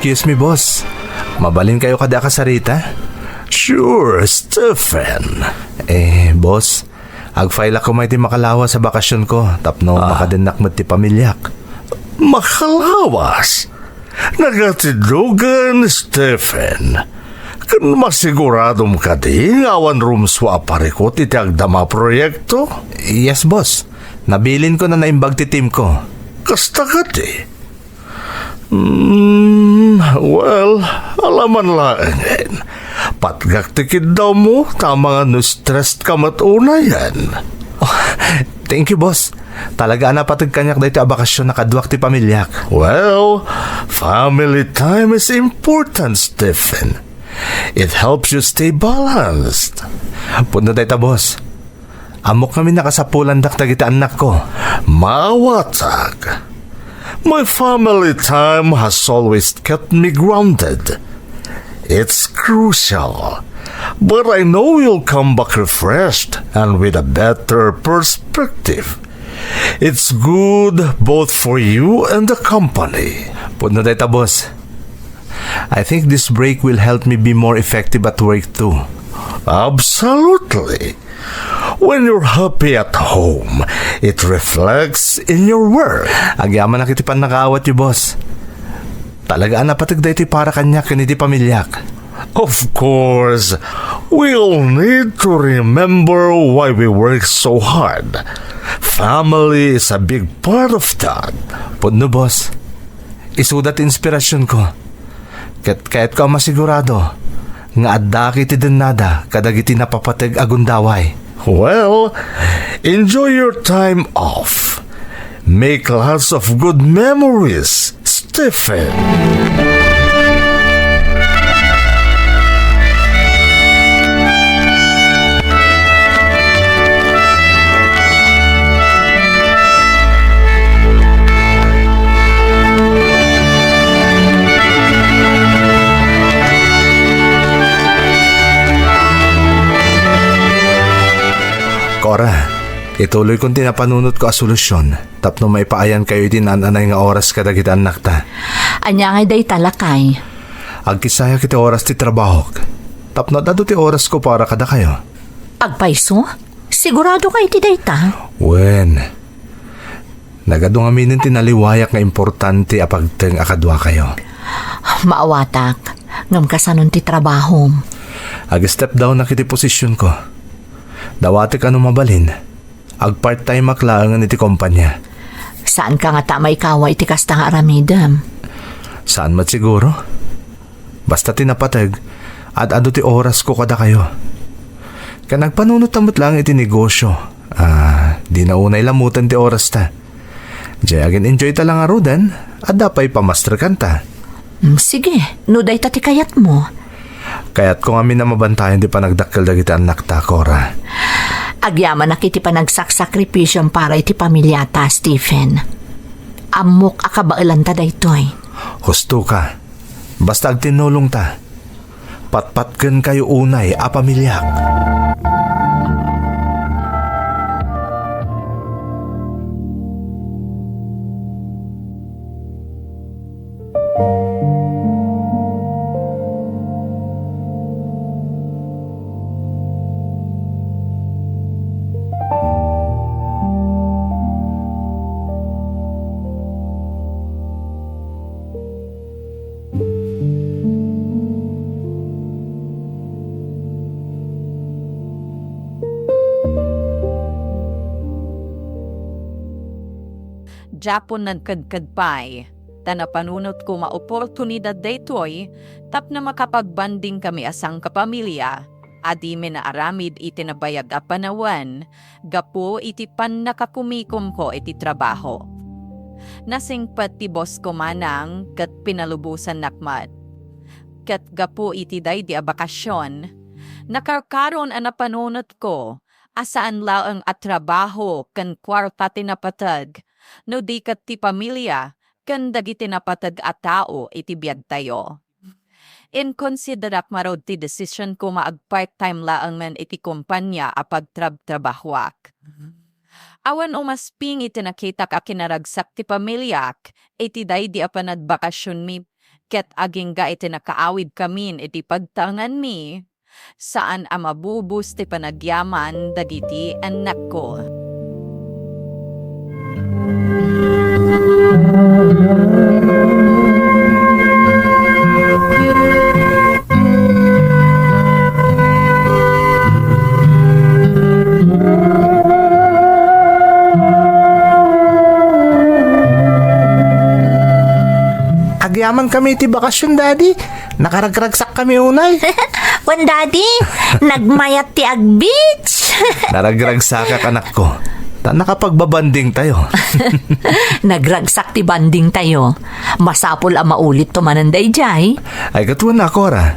Excuse me, boss. Mabalin kayo kada kasarita? Sure, Stephen. Boss, agfile ako may ti makalawa sa bakasyon ko. Tapno makadinak mo't ti pamilyak. Makalawas. Nagatidugan, Stephen. Kan masiguradom ka di awan room swap ko ti agdama proyekto? Yes, boss. Nabilin ko na naimbag ti team ko. Kasta ka di? Well, alaman laangin. Patgaktikid daw mo, tama nga no stressed ka matuna yan. Oh, thank you, boss. Talaga na patag kanyak dahito abakasyon na kadwak ti pamilyak. Well, family time is important, Stephen. It helps you stay balanced. Puno dahito, boss. Amok kami nakasapulan dak tagita anak ko. Mawatag. My family time has always kept me grounded. It's crucial. But I know you'll come back refreshed and with a better perspective. It's good both for you and the company. Puno dahito, boss. I think this break will help me be more effective at work too. Absolutely. When you're happy at home, it reflects in your work. Agyaman na kitipan nakaawat yu, boss. Talaga na patag dahito para kanyak kaniti pamilyak. Of course, we'll need to remember why we work so hard. Family is a big part of that. Puno, boss. Isudat inspirasyon ko. Kahit ko masigurado nga adda kiti din nada kadagiti napapatag agundaway. Well, enjoy your time off. Make lots of good memories, Stephen. Cora, ituloy kong tinapanunot ko a solusyon. Tapno may paayan kayo tinananay nga oras kadagita anak ta. Anya nga day talakay. Agkisaya kiti oras ti trabaho. Tapno dado ti oras ko para kada kayo. Agpaiso? Sigurado kay ti dayta? Wen. Nagado nga minin tinaliwayak nga importante apagteng akadwa kayo. Maawatak. Ngam kasanon ti trabaho. Ag-step down na kiti posisyon ko. Dawati ka nung mabalin. Ag-part-time maklaangan iti kumpanya. Saan ka nga tamay kawa iti kasta nga aramidam? Saan mat siguro? Basta tinapatag at ado ti oras ko kada kayo. Kanagpanunot tamot lang iti negosyo. Di na unay lamutan ti oras ta. Diyan enjoy ta lang arudan at dapay pamaster kanta. Sige, nuday ta ti kayat mo. Kaya't kung amin na mabantayan di pa nagdakkel dagiti anak ta, Cora. Agyaman na kiti panagsakripisyon para iti pamilyata, Stephen. Amok akabailan ta daytoy. Husto ka. Basta agtinulong ta. Patpatken kayo unay a pamilyak. Japon nagkadkadpay. Tanapanunot ko maoportunidad daytoy, tap na makapagbanding kami asang kapamilya. Adi na aramid iti nabayag a panawan, gapo iti pan nakakumikom ko iti trabaho. Nasingpat ti boss ko manang, kat pinalubusan nakmat. Kat gapo iti day di a bakasyon, nakarkaron a napanunot ko, asaan laang at trabaho kan kwarta tinapatag, no di kat ti pamilya, kan dagiti napatag at tao iti biyag tayo. Inconsiderak marod ti decision ko maag part-time laang man iti kumpanya a pagtrabahwak. Awan umasping iti nakitak a kinaragsak ti pamilyak, iti day di apanad bakasyon mi, ket aging ga iti nakaawid kamin iti pagtangan mi, saan a mabubus ti panagyaman dagiti anak ko. Agyaman kami ti bakasyon, Daddy. Nakaragragsak kami unay. Wan, Daddy, nagmayat ti ag-beach. Naragragsak ka anak ko. Ta nakapagbabanding tayo. Nagragsak ti banding tayo. Masapol a maulit to mananday jay. Ay katuan na, Cora.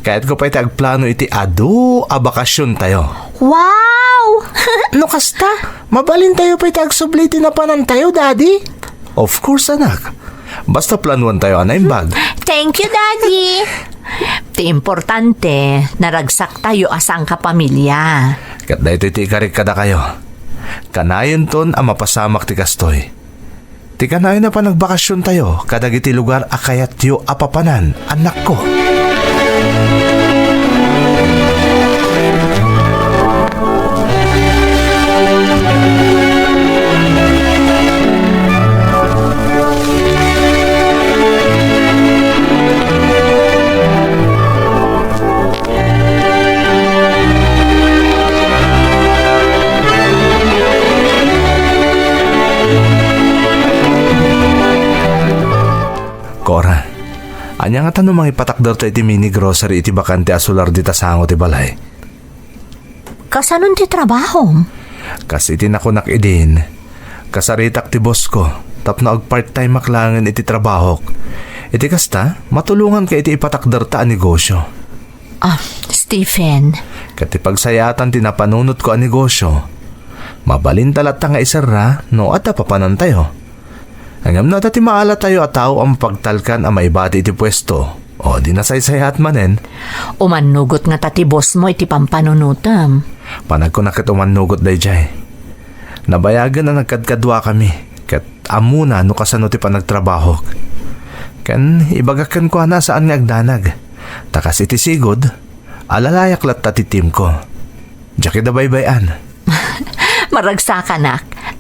Kahit ko pa'y tagplano iti adu a bakasyon tayo. Wow! No kasta, mabalin tayo pa'y tagsublitin na panan tayo, Daddy. Of course, anak. Basta planuan tayo anay bag. Thank you, Daddy. Ti importante, naragsak tayo asang kapamilya. Kat da ito iti ikarik kada kayo. Kanayon ton ang mapasamak ti kastoy. Ti kanayon na pa nagbakasyon tayo, kadag iti lugar akayat yo apapanan, anak ko. Cora, anya nga tanong mga ipatakdar to iti mini grocery iti bakante asular di tasango ti balay. Kasanon ti trabaho? Kasi iti nakunak idin, kasaritak ti boss ko, tapno ag part-time maklangan iti trabaho. Iti kasta, matulungan ka iti ipatakdar ta a negosyo. Stephen. Kati pagsayatan ti napanunot ko a negosyo, mabalin talat nga isara no at papanan tayo. Hangam na dati maala tayo at tao ang pagtalkan ang maibati iti pwesto. O di nasaysayat manen. Umanugot nga tati boss mo iti pampanunutam. Panag ko nakit umanugot day jay. Nabayagan na nagkadkadwa kami. Kat amuna no kasano ti panagtrabaho. Kan ibagakan ko na saan nga agdanag. Takas iti sigod, alalayak lat tati team ko. Diyak da baybayan. Maragsakan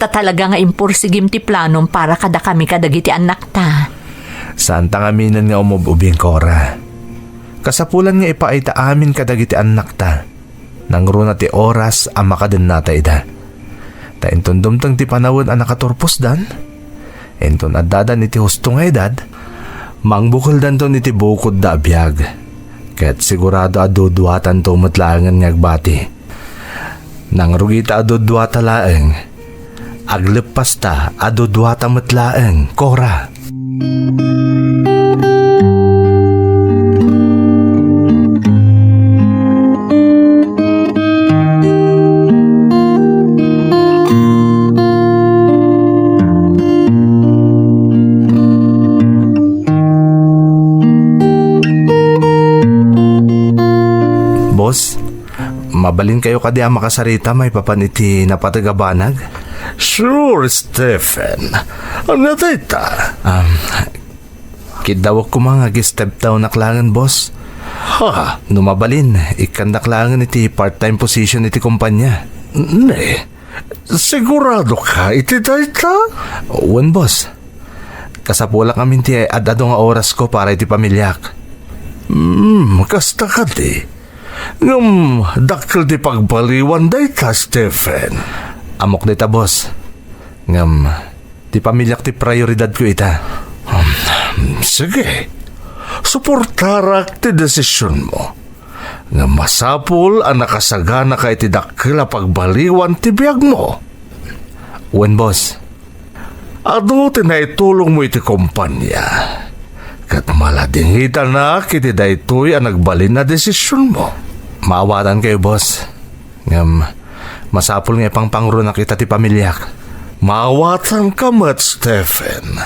tatalaga nga impursigim ti planom para kada kami kadagiti anak ta. Saan tangaminan nga umububing, Cora? Kasapulan nga ipaita amin kadagiti anak ta. Nangro na ti oras ang makaden nata ida. Ta inton dumtang ti panawon ang nakaturpos dan. Inton addadan iti husto nga edad. Mangbukol dan to iti bukod da abiyag. Kaya't sigurado aduduatan to matlangan nga agbati. Nang rugita aduduata laeng. Aglepas ta aduduata matlaeng, Cora. mabalin kayo kadi ang makasarita may papaniti na patagabanag? Sure, Stephen. Ano data? Kidawak ko mga step down naklangan, boss. Ha? Numabalin, ikan naklangan iti part-time position iti kumpanya. Ne? Sigurado ka iti data? Uwan, boss. Kasapula kami ti adado nga oras ko para iti pamilyak. Kasta ka di. Ngam, dakil di pagbaliwan data, Stephen. Amok dita, boss. Ngam, ti pamilyak ti prioridad ko ita. Sige. Suportarak ti desisyon mo. Nga masapul ang nakasagana ka iti dakila pagbaliwan ti biyag mo. Uwan, boss. Ado tinaitulong mo iti kumpanya. Kat maladingita na kiti daytoy ang nagbalin na desisyon mo. Maawatan kayo, boss. Ngam, masapul nga pang pangro na kita ti pamilyak. Maawatan ka mat, Stephen.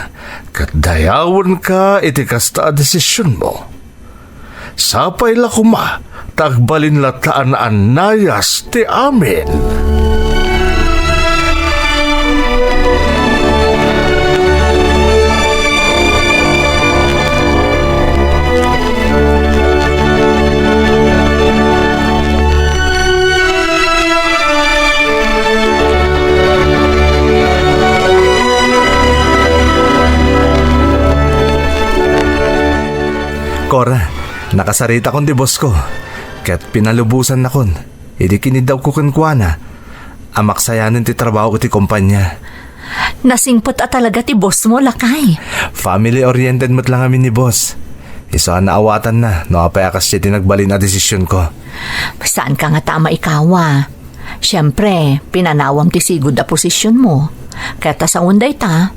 Kat dayawan ka iti kasta a desisyon mo. Sapay la kuma, tagbalin lataan ang nayas ti amin. Cora, nakasarita kon di boss ko. Kat pinalubusan na kon. Idi kinidaw ko kunkwana. Amak sayanin ti trabaho ko ti kumpanya. Nasingpot talaga ti boss mo, Lakay. Family-oriented mo't lang kami ni boss. Isa naawatan na, no apayakas siya tinagbalin na desisyon ko. Saan ka nga tama ikawa? Siyempre, pinanawam ti sigud a posisyon mo. Kaya sa unday ta,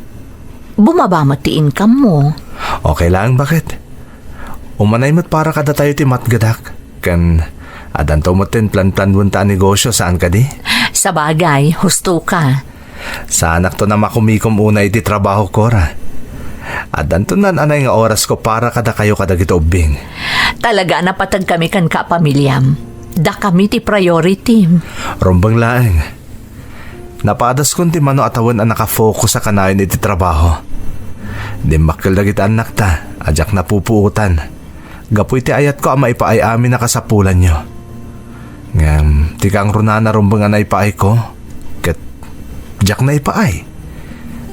bumaba mo ti income mo. Okay lang, bakit? Umanay mo't para kada tayo ti matgadak. Kan, adanto mo't tin plan-plan bunta negosyo saan ka di? Sa bagay, husto ka. Sa anak to na makumikom una iti trabaho ko ra. Adanto nan anay nga oras ko para kada kayo kada gitubing. Talaga napatag kami kan kapamilyam. Da kami ti priority. Rombang laeng. Napadas kon ti mano atawan ang nakafocus sa kanayon iti trabaho. Di makil dagiti anak ta, ajak na pupuutan. Gapoy ti ayat ko ang maipaay amin na kasapulan nyo. Ngam, ti kang runana rombang anay paay ko. Kat, jak na ipaay.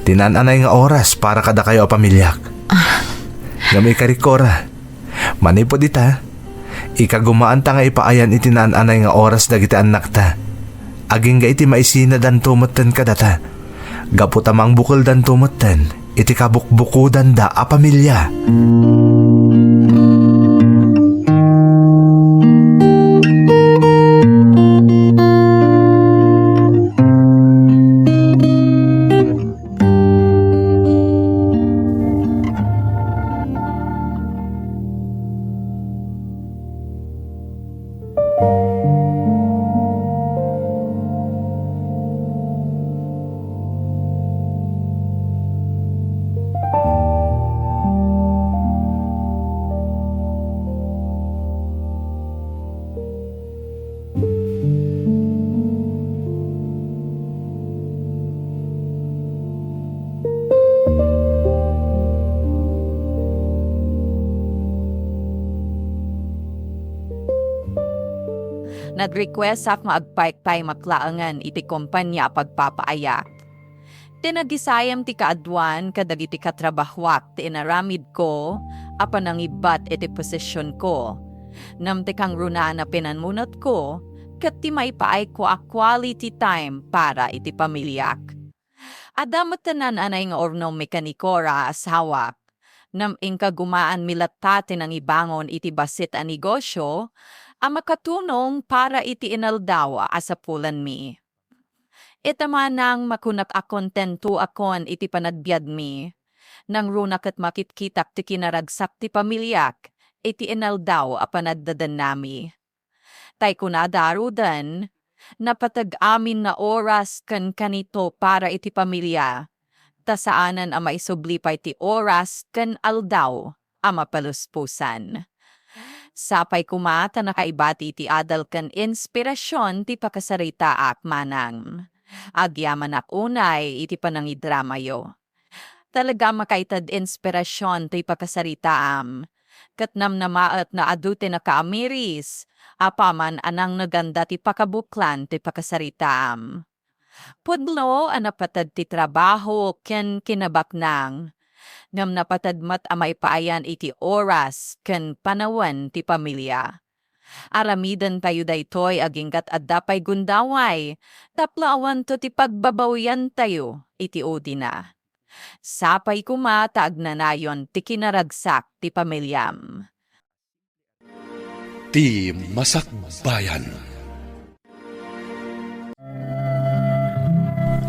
Tinananay nga oras para kada kayo a pamilyak. Ngam ikarikora. Manipod ita. Ikagumaan ta nga ipaayan iti nananay nga oras dagiti anak ta. Aging ga iti maisina dan tumutten kadata. Gapo tamang bukol dan tumutten. Iti kabukbukudan da a pamilya. Nag-request ak nga agpaypay maklaangan iti kumpanya pagpapaayak. Tinagisayam ti kaadwan kadagiti katrabahwak ti inaramid ko apan nangibat iti posisyon ko. Namti kang runa na pinanmunot ko kat ti maipaay ko a quality time para iti pamilyak. Adamot tanan anay nga ornong mekanikora asawak. Nam ingka gumaan milatatin ang ibangon iti basit a negosyo, ang makatunong para iti inaldawa asapulan mi. Ita manang makunat akontento akon iti panagbiad mi. Nang runak at makitkitak ti kinaragsak ti pamilyak, iti inaldaw a panagdadan nami. Tay kunadarudan, napatag amin na oras kan kanito para iti pamilya. Tasaanan ang maisublipay ti oras kan aldaw a mapaluspusan. Sapay kumata nakaibati ti adal kan inspirasyon ti pakasarita ak manang. Agyaman ak unay iti panangidrama yo. Talaga makaitad inspirasyon ti pakasarita am. Katnam na maat na adute na kaamiris, apaman anang naganda ti pakabuklan ti pakasarita am. Pudlo anapatad ti trabaho ken kinabaknang. Ngam napatadmat amay paayan iti oras ken panawan ti pamilya. Aramidan tayo daytoy agingkat addapay gundaway, taplaawan to ti pagbabawian tayo iti udina. Sapay kumata agnanayon ti kinaragsak ti pamilyam. Ti Masakbayan.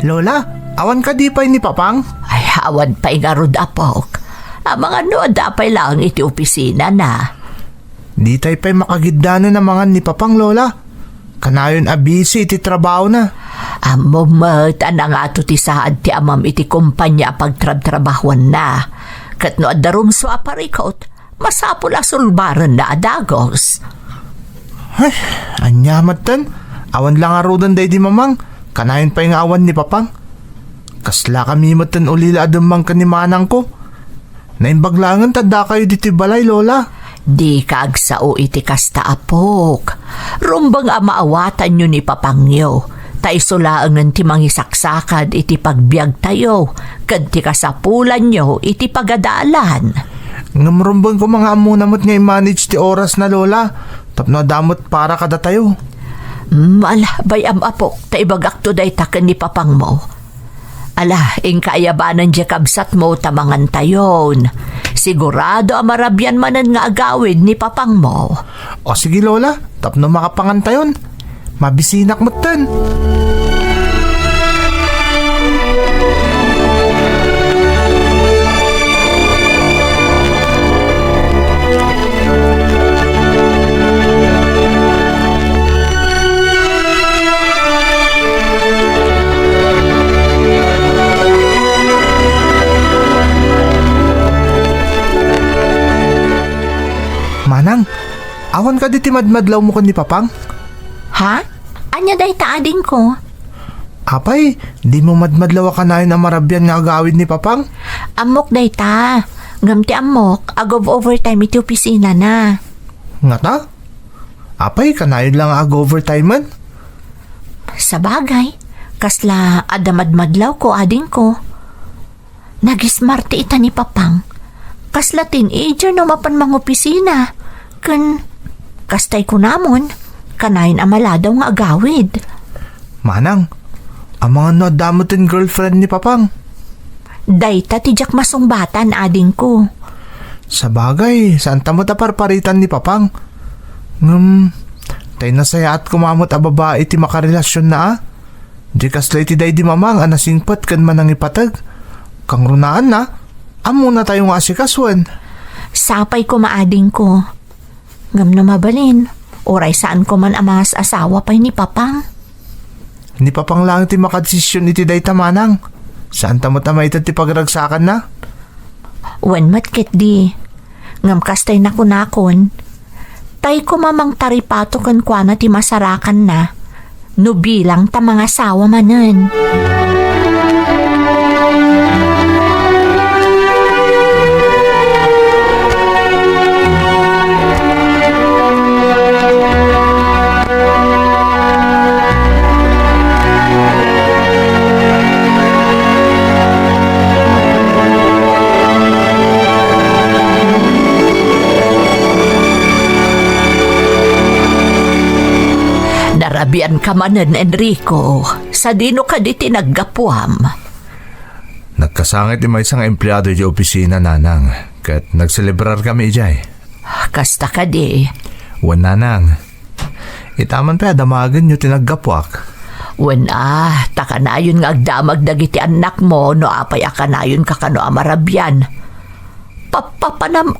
Lola, awan ka di pa'y ni Papang? Ay, awan pa'y nga rod apok. Ang mga nood apay lang iti opisina na. Di tayo pa'y makagiddanan ng mga ni Papang, Lola. Kanayon abisi iti trabaho na. Amumot, nga to ti saad ti amam iti kumpanya pagtrabahuan na. Kat no adarum so aparikot, masapula sulbaran na adagos. Ay, anyamat tan. Awan lang arudan day di mamang. Kanayon pa'y nga awan ni Papang. Kasla kami matan ulila adamang kanimanang ko. Naimbaglangan tada kayo diti balay, Lola. Di kaagsao iti kasta apok. Rumbang amaawatan nyo ni Papangyo. Taisulaang ng ti mangisaksakad iti pagbiag tayo. Kad ti kasapulan nyo iti pagadalan. Ngamrumbang ko mga amunamot nga i-manage ti oras na, Lola. Tapno damot para kada tayo. Malabay am apok, taibagak to day taken ni Papang mo. Ala, kayabanan di kabsat mo tamangan tayon. Sigurado amarabyan manan nga agawid ni Papang mo. O sige, Lola, tapno makapangan tayon. Mabisinak mo tan. Manang, awan ka di timadmadlaw mo kun ni Papang? Ha? Anya day taading ko? Apay, di mo madmadlaw ka na yung marabyan nga agawid ni Papang? Amok day ta. Ngam ti amok, agov overtime iti opisina na. Nga ta? Apay, kanayon lang ag-overtime man? Sa bagay, kasla adamadmadlaw ko ading ko. Nagismarte ita ni Papang. Kasla teenager no mapan mga opisina. Kastay ko namon, kanayin amala daw nga agawid. Manang, ang mga nadamutin girlfriend ni Papang. Dayta tijak masungbatan ading ko. Sa bagay, saan tamo taparparitan ni Papang? Tay nasayaat kumamot a babae ti makarelasyon na ah. Di kaslay ti day di mamang anasingpat kan manang ipatag. Kang runaan na, amo na tayo nga asikaswan. Sapay ko maading ko. Ngam na mabalin, oray saan ko man amas asawa pa'y ni Papang. Ni Papang lang ti makadesisyon iti day tamanang. Saan tamo tamay ito ti pagragsakan na? Wen matkit di. Ngam kastay na kunakon. Tay ko mamang taripato kan kwa na ti masarakan na. No bilang ta mga asawa manen. Narabian ka manen, Enrico. Sa dino ka di tinaggapuam. Nagkasangit yung may isang empleyado di opisina, Nanang. Kat nagselebrar kami ijay. Kasta ka di. Wan, Nanang. Itaman pa damagan nyo tinaggapuak. Wen takanayon nga agdamag dagiti anak mo no apay akanayon kakano amarabyan. Papapanam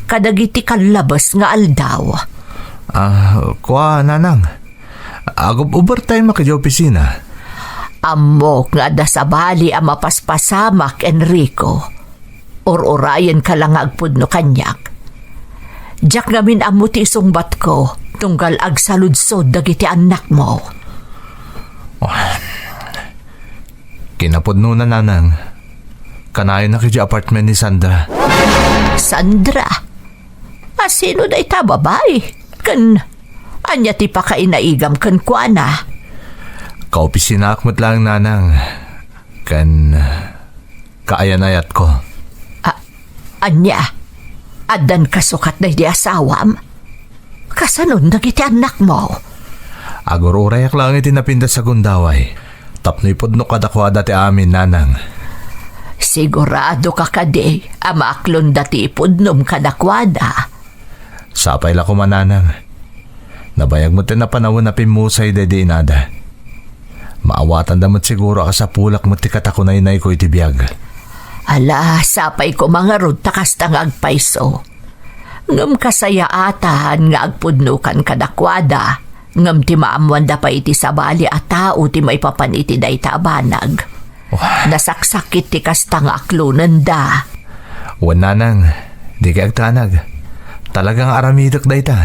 kadagiti kalabas nga aldaw. Kwa, Nanang. Agop overtime maka di opisina. Amok nga da sa bali ang mapaspasamak, Enrico. Or-orayan ka lang agpud no kanyak. Diyak ngamin amo ti isungbat ko, tunggal ag saludsod dagiti anak mo. Kinapudno na nanang. Kanayon na kayo apartment ni Sandra. Sandra? Sino da ita babay? Anya ti pa kainaigam kan kuana. Kaupisinakmot lang nanang. Kaayanayat ko. Anya? Adan kasukat na di asawam? Kasanon dagiti anak mo? Agururayak lang iti napinda sa gundaway. Tapnoy podno kadakwada ti amin nanang. Sigurado ka kade, amaklon dati ipudnom kadakwada. Sapay la ko mananang. Nabayag mo tin na panahon na pimusay dedi inada. Maawatan damot siguro ka sa pulak mo ti katakunay-nay ko iti biyag. Ala, sapay ko mga rod takas tang agpaiso. Ngam kasaya atahan nga agpudnukan kadakwada. Ngam ti maamwanda pa iti sabali at tao ti maipapan iti day tabanag. Nasaksakit ti kastang aklunan da. Wananang, di kay agtanag. Talagang aramidak da ita.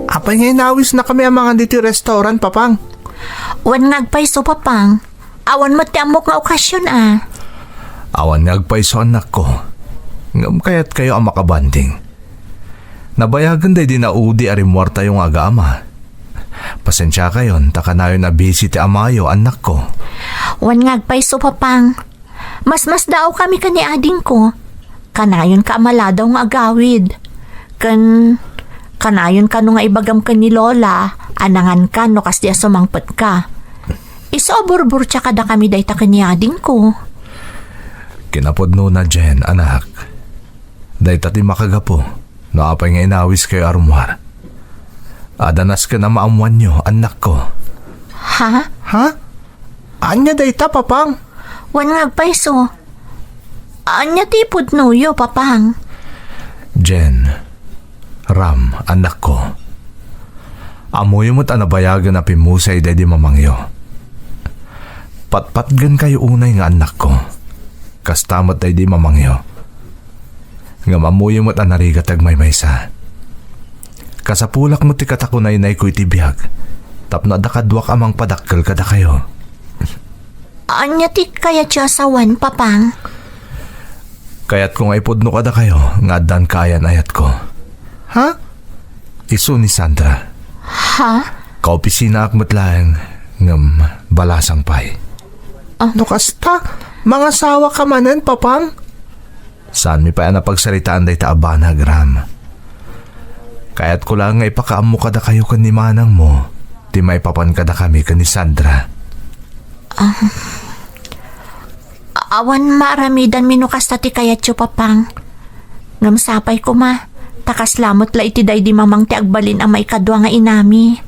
Apay ngayon nawis na kami ang mga dito restaurant, papang. Wan ngagpaiso papang. Awan mo ti amok nga okasyon Awan nagpaiso anak ko. Ngam kaya't kayo ang makabanding. Nabayagan day din na udi arimwarta yung aga-ama. Pasensya kayon, takanayon na busy ti amayo anak ko. Wan ngagpaiso papang. Mas daw kami kani ading ko. Kanayon ka amaladaw nga agawid. Kanayon ka no nga ibagam ka ni Lola, anangan ka no kas diya sumangpet ka. Isoburbur tsa kada kami day ta kanyading ko. Kinapodno na Jen, anak. Day tati makagapo, no apay nga inawis kayo arumwar. Adanas ka na maamuan nyo, anak ko. Ha? Ha? Anya dayta, papang? Wan ngagpaiso. Anya tipod nuyo, papang. Jen, Ram, anak ko. Amoy mo't anabayagan na pimusay dedi mamangyo. Patpatgan kayo unay nga anak ko. Kastamot dedi mamangyo. Nga mamoy mo't anarigatag may maysa. Kasapulak mo ti katakunay-nay ko itibiyag. Tapno adakadwak amang padakkel kada kayo. Anya ti kaya tiyasawan, papang? Kaya't kung aipodno kada kayo, nga adan kayan ayat ko. Ha? Isu ni Sandra. Ha? Kaupisina akmat lang ngam balasang pay. No kasta? Mga sawa ka manen, papang? Saan mi pa na pagsaritaan day taabanag, Ram? Kaya't ko lang nga ipakaamo kada kayo kan ni manang mo. Di maipapan kada kami kan ni Sandra. Awan maramidan minukas tati kaya tiyo, papang. Ngam sapay ko takaslamot la iti day di mamang ti agbalin ang may kadwa nga inami.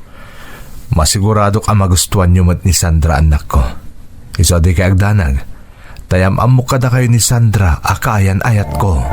Masigurado ka magustuhan nyo mat ni Sandra, anak ko. Iso di kay agdanag. Tayam amok kada kayo ni Sandra, akayan ayat ko.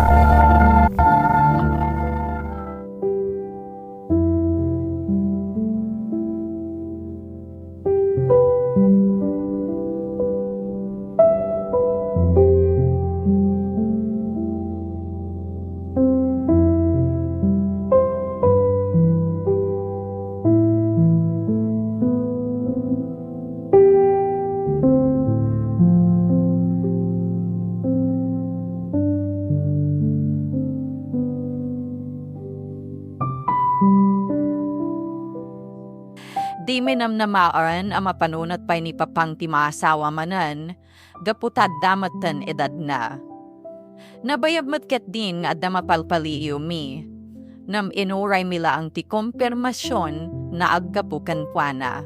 Di minamnamaaran ang mapanunat pa'y ni papang ti maasawa manan, gaputad damatan edad na. Nabayab matket din nga adda mapalpaliyo mi, nam inuray mila ang ti kompirmasyon na aggapukan puana.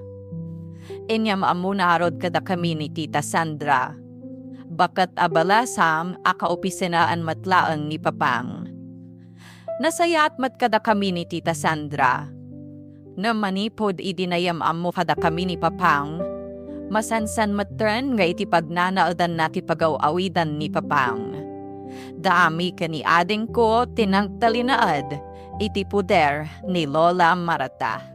Inyam amunarod kada kami ni Tita Sandra. Bakat abalasam akaopisinaan matlaang ni papang. Nasayat mat kada kami ni Tita Sandra. Na manipod idinayam amo kada kami ni Papang. Masansan matren nga iti pagnanaaldan na ti pagaw-awidan ni Papang. Dami ka ni ading ko tinangtalinaad iti puder ni Lola Marata.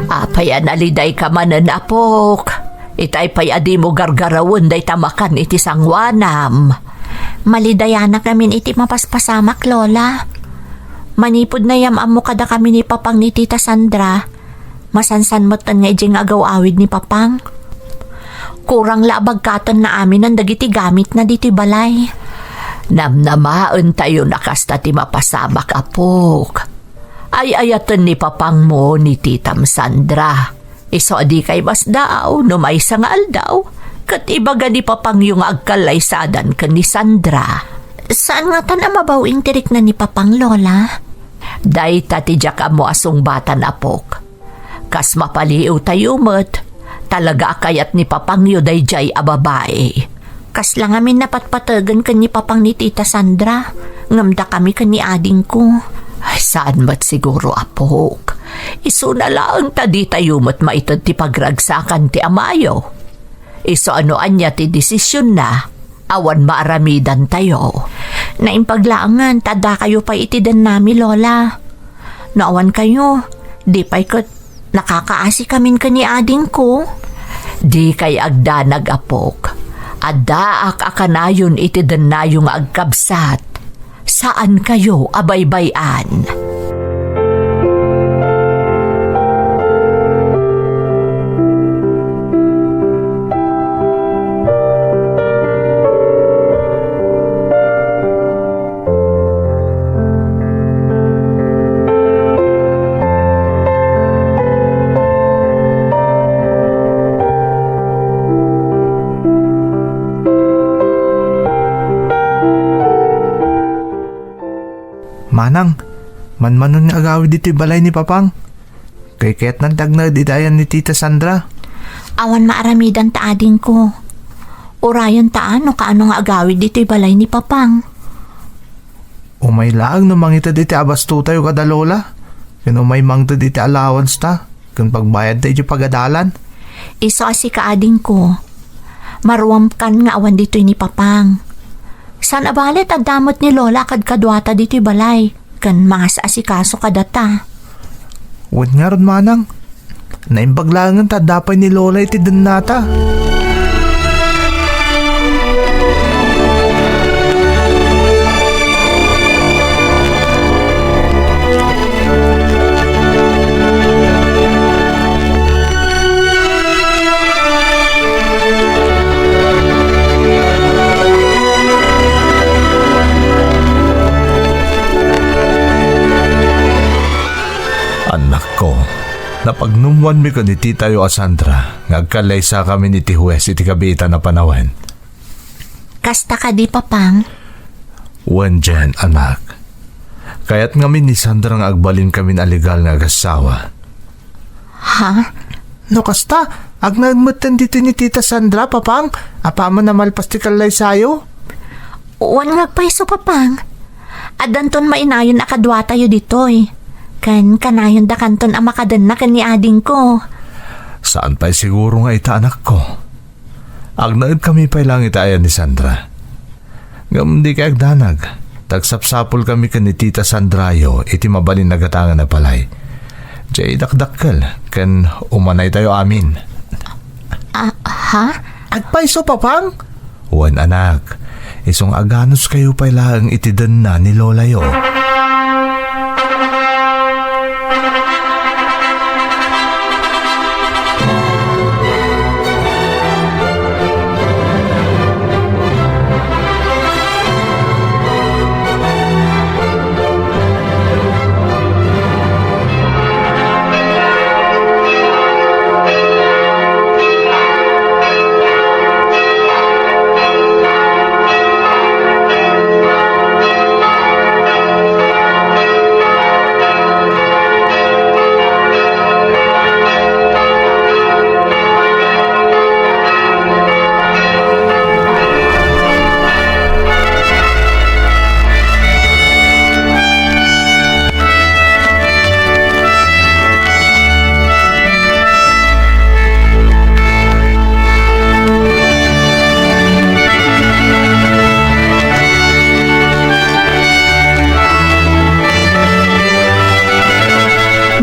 Apaya naliday ka manan apok. Itay payadi mo gargarawon day tamakan iti sangwanam. Malidayana kamin iti mapaspasamak, Lola. Manipod na yamam mo kada kami ni Papang ni Tita Sandra. Masansan mo't nga ijing agaw-awid ni Papang. Kurang labag katon na amin ang dagiti gamit na diti balay. Namnamaan tayo nakasta ti mapasamak, apok. Ay ayatan ni Papang mo ni Titam Sandra. Iso di kay mas daw, no may sangal daw. Kat ibaga ni Papang yung agkalaysadan ka ni Sandra. Saan nga tan mabawing tirik na ni Papang, Lola? Day tatidyak mo asong batan, apok. Kas mapaliw tayo mo't, talaga kayat ni Papang yu day jay ababae. Kas lang amin napatpatagan ka ni Papang ni Tita Sandra. Ngamda kami ka ni ading ko. Ay, saan ba't siguro, apok? Iso na lang tadi tayo mo't maitod ti pagragsakan ti amayo. Iso ano anya ti desisyon na, awan maaramidan tayo. Naimpaglaangan, tada kayo pa itidan nami, Lola. Naawan kayo, di pa'y kat nakakaasi kamin ka ni ading ko. Di kay agdanag, apok. Adaak akanayon itidan na yung agkabsat. Saan kayo abaybayan? Manang, manmanon nga agawid dito balay ni Papang. Kay kaya't nagdagnad itayan ni Tita Sandra. Awan maaramidan ta ading ko. Urayon taan o kaano nga agawid dito balay ni Papang. Umay laang no mangita dito abasto tayo kada Lola. Kung umay mangta dito allowance ta. Kung pagbayad tayo pagadalan. Iso asi ka ading ko. Maruam kan nga awan dito ni Papang. San abalit at damot ni Lola kad kadwata dito balay. Kan mga asikaso kadata. Huwag nga ron, Manang. Naimbaglangan ta dapay ni Lola iti din nata. Anak ko, napagnumuan mi ko ni Tita yo Sandra, ngagkalaysa kami ni Tihues iti kabita na panawen. Kasta ka di, Papang? Wan dyan, anak. Kaya't ngamin ni Sandra nga agbalin kami na legal nga agasawa. Ha? No kasta, agnagmutan dito ni Tita Sandra, Papang. Apa man na malpas ti kalaysayo? Uwan nga paiso, Papang. Adanton mainayon akadwa tayo ditoy. Kan kanayon da kanton ang makadan na ni ading ko. Saan pa'y siguro nga ita, anak ko? Agnaid kami pa'y lang itaayan ni Sandra. Ngam di kay agdanag. Tagsapsapol kami ka ni Tita Sandrayo iti mabalin nagatangan na palay. Jay dakdakkel, kan umanay tayo amin. Ha? Agpaiso, Papang? Wan, anak. Isong aganos kayo pa'y lang itidan na ni Lola yo.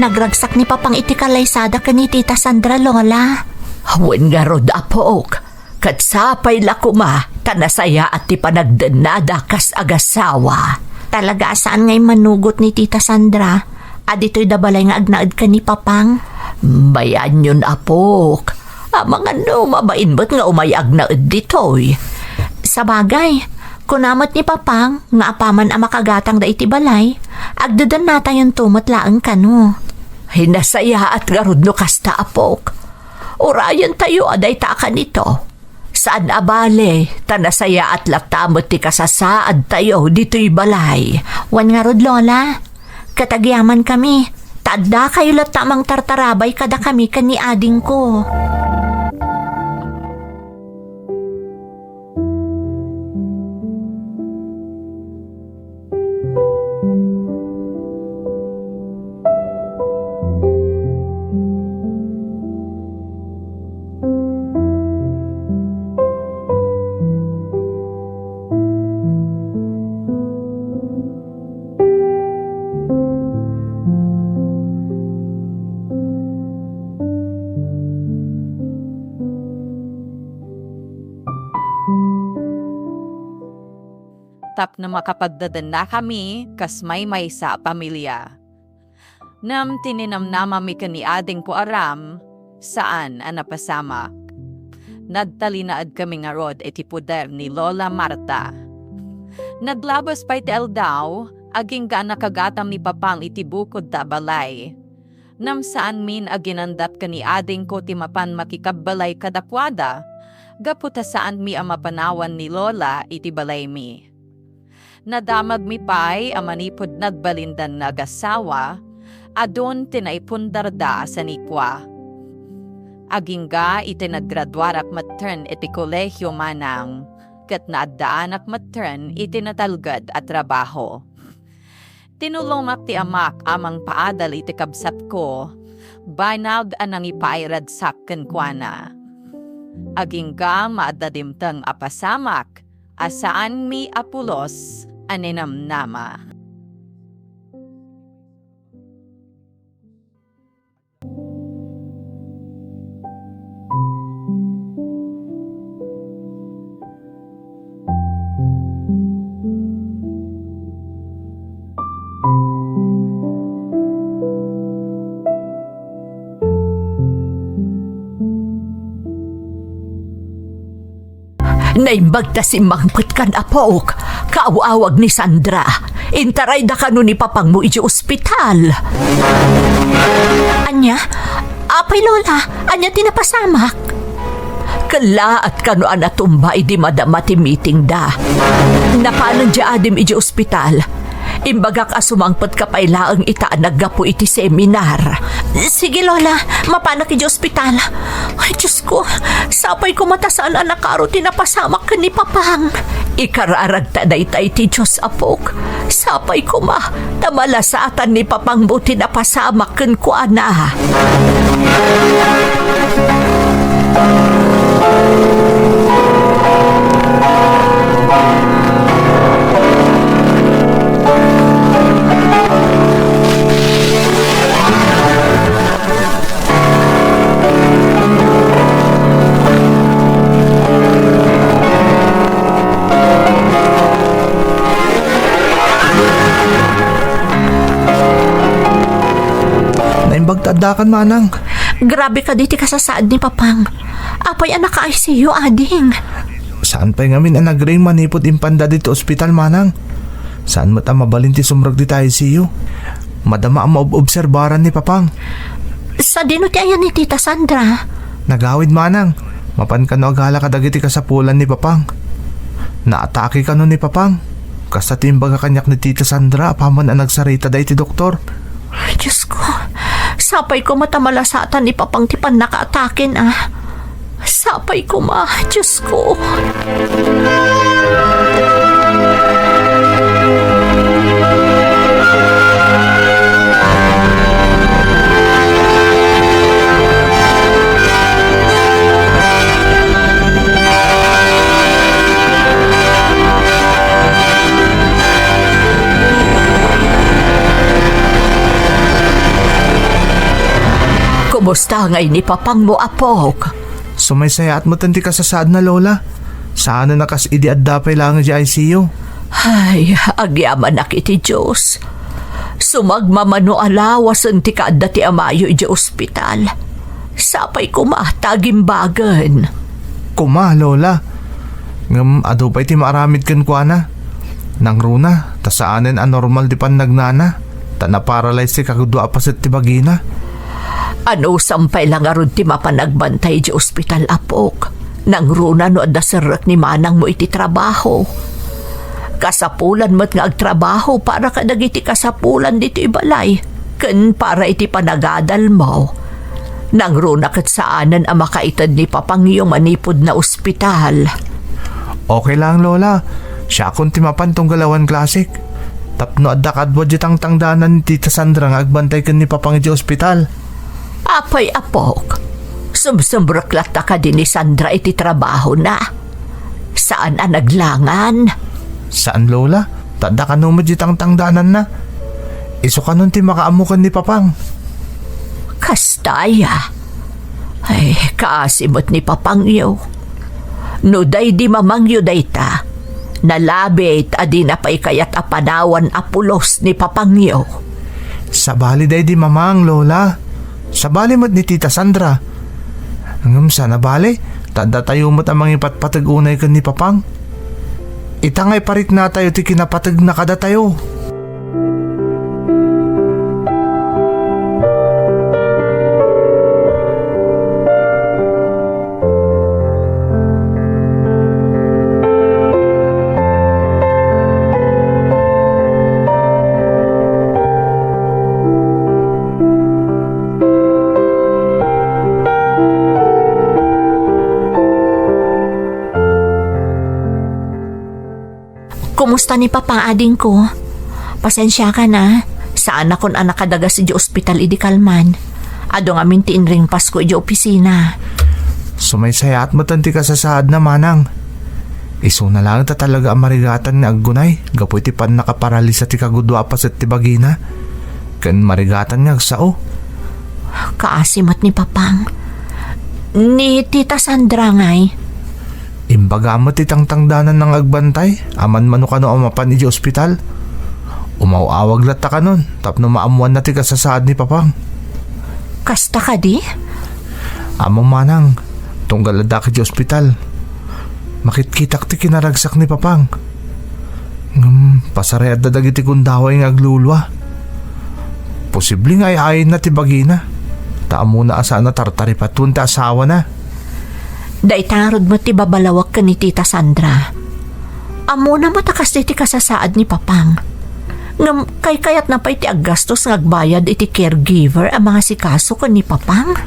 nagragsak ni papang iti kalaysada ka ni Tita Sandra, Lola. Wen nga rod apok, kat sapay lakuma, tanasaya at ti panagdanada kas agasawa. Talaga saan ngay manugot ni Tita Sandra? Adito'y dabalay nga agnaad ka ni papang? Bayan yun apok. Mga no, mabainbot nga umayag na ditoy. Sa bagay, kunamat ni papang, nga apaman ang makagatang da iti balay, agdadan nata yung tumot laang kano. Hinasaya at garud no kasta apok. Urayan tayo aday taka nito. Saan abale, tanasaya at latamot ti kasasaad tayo dito'y balay. Wan nga rod, Lola. Katagyaman kami. Tada kayo latamang tartarabay kada kami kani ading ko. Tap na makapagdadan na kami, kas may sa pamilya. Nam tininamnama mi kaniading ko aram, saan ang napasamak. Nadtalinaad kami nga rod iti puder ni Lola Marta. Naglabas pa iti daw, aging ga nakagatam ni papang iti bukod ta balay. Nam saan min aginandap kaniading ko timapan makikabalay kadakwada, gaputa saan mi ang mapanawan ni Lola iti balay mi. Nadamag mi pay amanipod nagbalindan nagasawa, adon tinaipundarda sa nikwa. Agingga iti naggraduarak matern iti kolehyo manang, kat naadaanak matern iti natalgad at trabaho. Tinulungat ti amak amang paadal iti kabsat ko, banag anang ipairad sakken kuana. Agingga maadadimtang apasamak, asaan mi apulos aninamnama. Naimbag ta si mangput kan apok, kaawawag ni Sandra. Intaray da kanu ni papang mo iti ospital. Anya? Apay Lola, anya tinapasamak? Kala at kanu anatumba idi madamati meeting da. Napanan di adim iti ospital. Imbagak asumangpot kapailaang itaan naggapo iti seminar. Sige Lola, mapanak iti ospital. Ay Diyos ko, sapay ko matasaan anak karo tinapasamak ka ni papang. Ikararag taday-tay ti Diyos apok. Sapay ko ma, tamalasatan ni papang mo tinapasamak kan ko ana. Bagtadakan manang. Grabe ka diti kasasaad ni papang. Apay anak ka ICU ading. Saan pa'y ngamin ang nagring manipod impanda dito ospital manang? Saan mo ta mabalinti sumrag dito ICU? Madama ang maobserbaran ni papang. Sa dino ti ayan ni Tita Sandra. Nagawid manang. Mapan ka no agala kadagiti kasapulan ni papang. Naatake ka no ni papang. Kasta timbaga kanyak ni Tita Sandra apaman ang nagsarita da iti doktor. Ay, Diyos ko. Sapay ko matamalasatan ni papang tipan nakaatakin ah. Sapay ko ma, Diyos ko. Kumusta ngay ni papang mo, apok? Sumaysaya at matanti ka sa saad na lola. Sana nakas idiadda pa lang di ICU. Ay, agyaman na kiti Diyos. Sumagmamano alawasan ti kaadda ti amayo iti ospital. Sapay kumatagimbagan. Kuma, lola. Ngam ado pa iti maaramid kan kwa na. Nang runa, ta saanen anormal di pan nagnana. Ta na-paralyze ti kagudwa apasit ti bagina. Ano sampay lang arun ti mapanagbantay di ospital, apok. Nang runa no adda sarak ni manang mo iti trabaho. Kasapulan mo't nga agtrabaho para kadagiti kasapulan dito ibalay. Ken para iti panagadal mo. Nang runa kat saanan ang makaitad ni papang iyong manipod na ospital. Okay lang, lola. Siya akong timapan tong galawan klasik. Tapno adda kadwa di tangtangdanan ni Tita Sandra nga agbantay kan ni papang iti ospital. Apay, apok. Sumsumbraklat na ka din ni Sandra iti trabaho na. Saan ang naglangan? Saan, lola? Tadda ka nung di tangtangdanan na. Iso ka nun ti makaamukan ni papang. Kastaya. Ay, kaasimot ni papang iyo. Nuday di mamangyo day ta. Nalabit adi na pa'y kayat apanawan apulos ni papangyo. Sabali day di mamang, lola. Sabali mo't ni Tita Sandra. Hanggang sana bali, tanda tayo mo't amang ipatpatag unay kan ni papang. Itangay parik na tayo ti kinapatag na kada tayo. Kumusta ni papang ading ko? Pasensya ka na. Saan akong anak kadaga sa ospital idi Kalman. Ado nga mintiin ring Pasko idi opisina. Sumaysaya at matanti ka sa saad na manang. Iso na lang ta talaga ang marigatan ni Aggunay. Gapoy ti pan nakaparalisa ti kagudwa pa sa ti bagina. Kan marigatan niya agsao. Kaasimat ni papang. Ni Tita Sandra ngay. Imbaga mo ti tangtangdanan ng agbantay. Aman mano ka no amapan iti ospital. Umawawag lata ka nun. Tapno maamuan na ti kasasaad ni papang. Kasta ka di? Among manang. Tunggal lada ka di ospital. Makitkitak ti kinaragsak ni papang. Pasaread na dagiti kundaway ng aglulwa. Posibleng ay ayin na ti bagina. Taamo na asa na tartari patun ti asawa na. Daitarod mo ti babalawak ka ni Tita Sandra. Amo na matakas ti kasasaad ni papang. Ngam kay kayat na pa'y ti aggastos ngagbayad iti caregiver ang mga sikaso ka ni papang.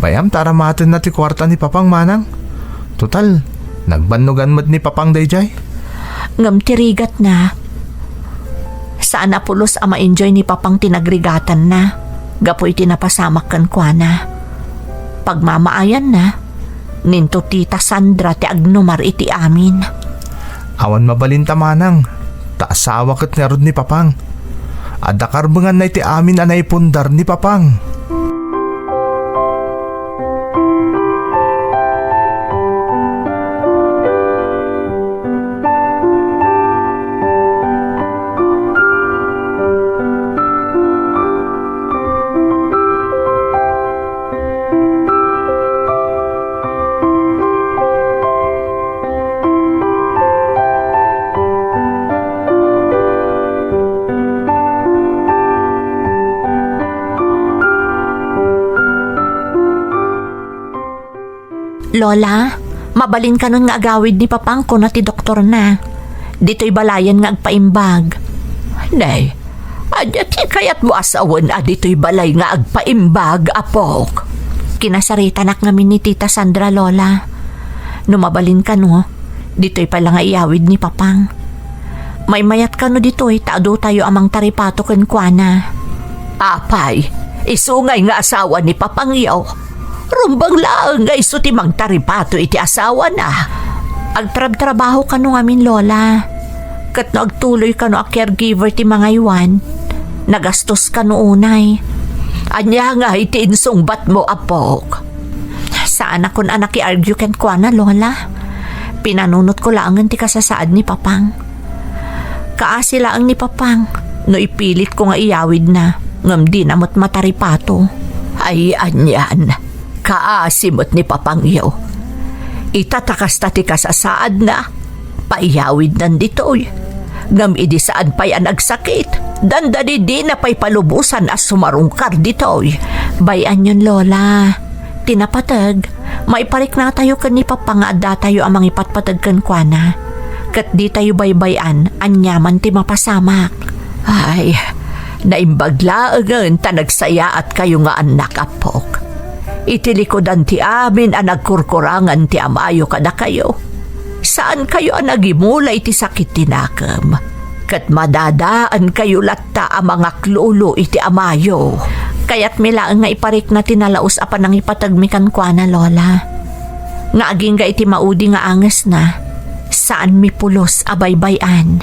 Bayam taramatin na ti kwarta ni papang manang. Total, nagbannugan mo't ni papang dayjay. Ngam tirigat na. Saan na pulos ang ma-enjoy ni papang tinagrigatan na. Gapoy tinapasamak kan kwa na. Pagmamaayan na. Ninto Tita Sandra ti agnumar iti amin. Awan mabalinta manang. Taasawa kat nga rod ni papang. Adakarbangan na iti amin anay pundar ni papang. Lola, mabalin ka nun nga agawid ni papang ko na ti doktor na. Dito'y balayan nga agpaimbag. Nay, adyat kayat mo asawan dito'y balay nga agpaimbag, apok. Kinasarita nak ngamin ni Tita Sandra, Lola. Numabalin ka no, dito'y pala nga iawid ni papang. May mayat ka no dito'y taado tayo amang taripato ken kuana. Apay, isungay nga asawa ni papang yaw. Rumbang lang nga iso ti mang taripato iti asawa na. Agtrab-trabaho ka no amin, Lola. Kat nagtuloy ka no a caregiver ti mga iwan. Nagastos ka no unay. Anya nga iti insungbat mo, apok. Saan akon anak i-argue ken kuana, Lola? Pinanunot ko lang ti kasasaad ni Papang. Kaasi lang ni Papang, no ipilit ko nga iyawid na, ngam di namot mataripato. Ay, anyan, kaasi mo't ni Papang iyo. Itatakas ta ti kasasaad na, paiyawid nandito'y. Ngam idi saan pa'y nagsakit, dandadi di na pa'y palubusan as sumarungkar dito'y. Bayan yun, Lola. Tinapatag, maiparik na tayo kan ni Papang adda tayo amang ipatpatag kan kuana. Kat di tayo baybayan, anyaman ti mapasamak. Ay, naimbaglaangan ta nagsaya at kayo nga anak, apok. Itilikodan ti amin ang nagkurkurangan ti amayo kada kayo. Saan kayo ang nagimulay ti sakit tinakam? Kat madadaan kayo latta ang mga klulo iti amayo. Kaya't milaang nga iparik na tinalaos apan ang ipatagmikan kwa na, Lola. Nga aging ga iti maudi nga anges na, saan mi pulos abaybayan.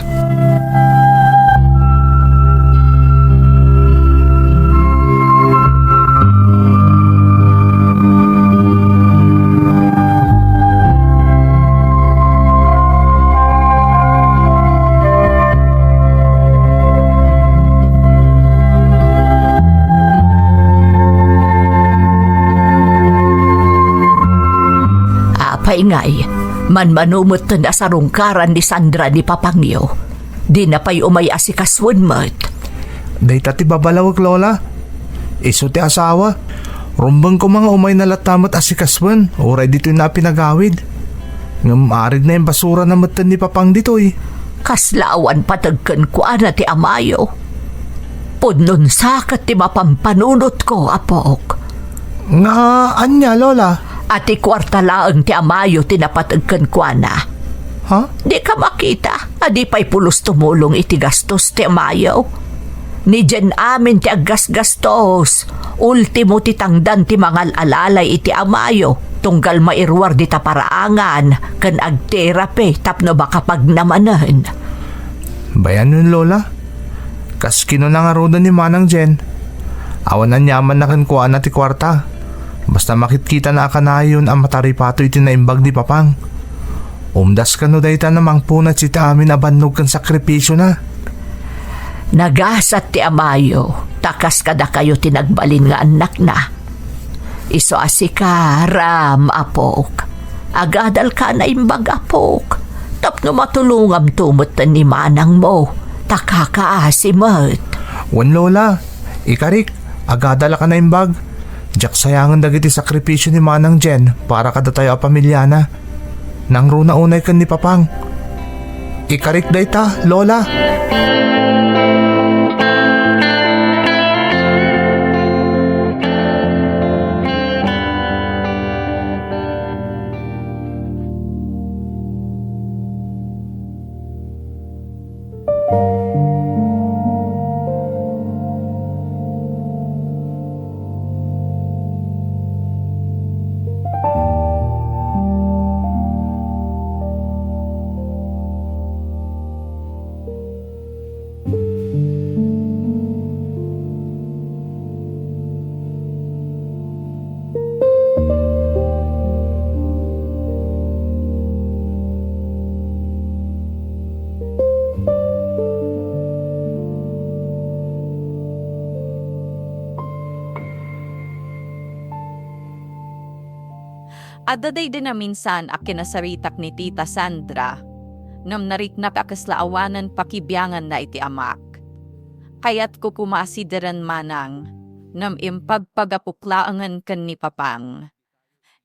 Paingay, manumot na sa rungkaran ni Sandra ni Papangyo. Di na pa'y umay asikaswan mat. Day tati babalawag, Lola. Iso ti asawa. Rumbang ko mga umay na latamot asikaswan. Oray dito na pinagawid. Ngam arid na yung basura na matan ni Papang dito'y. Kaslawan patagkan ko na ti amayo. Pudnon sakat ti mapampanunot ko, apok. Nga, anya, Lola? Ati kwarta laang ti amayo tinapatagkan ko na. Ha? Di ka makita, adi pa'y pulos tumulong iti gastos ti amayo. Ni dyan amin ti aggas-gastos. Ultimo ti tangdan ti mangal alalay iti amayo. Tunggal mairwar di ta paraangan, kan ag-therapy tapno baka pagnamanan. Bayan nun, Lola. Kaskino na nga roda ni Manang Jen. Awan na nyaman na kan kuha na ti kwarta. Basta makitkita na akanayon ang mataripato iti naimbag ni Papang. Umdas ka no dayta namang punat si amin abannog kan sakripisyo na. Nagasat ti amayo, takas kada kayo tinagbalin nga anak na. Iso asika, ram, apok. Agadal ka na imbag, apok. Tapno matulungam tumot ni manang mo. Takakaasimat. Wan, Lola. Ikarik, agadal ka na imbag. Diyak sayangan dagiti sakripisyo ni Manang Jen para kada tayo a pamilyana. Nang runa unay kan ni Papang. Ikarik dayta, Lola. Adaday din na minsan a kinasaritak ni Tita Sandra, nam nariknak akaslaawanan pakibyangan na iti amak. Kaya't kukumasideran manang, nam impagpagapuklaangan kan ni Papang.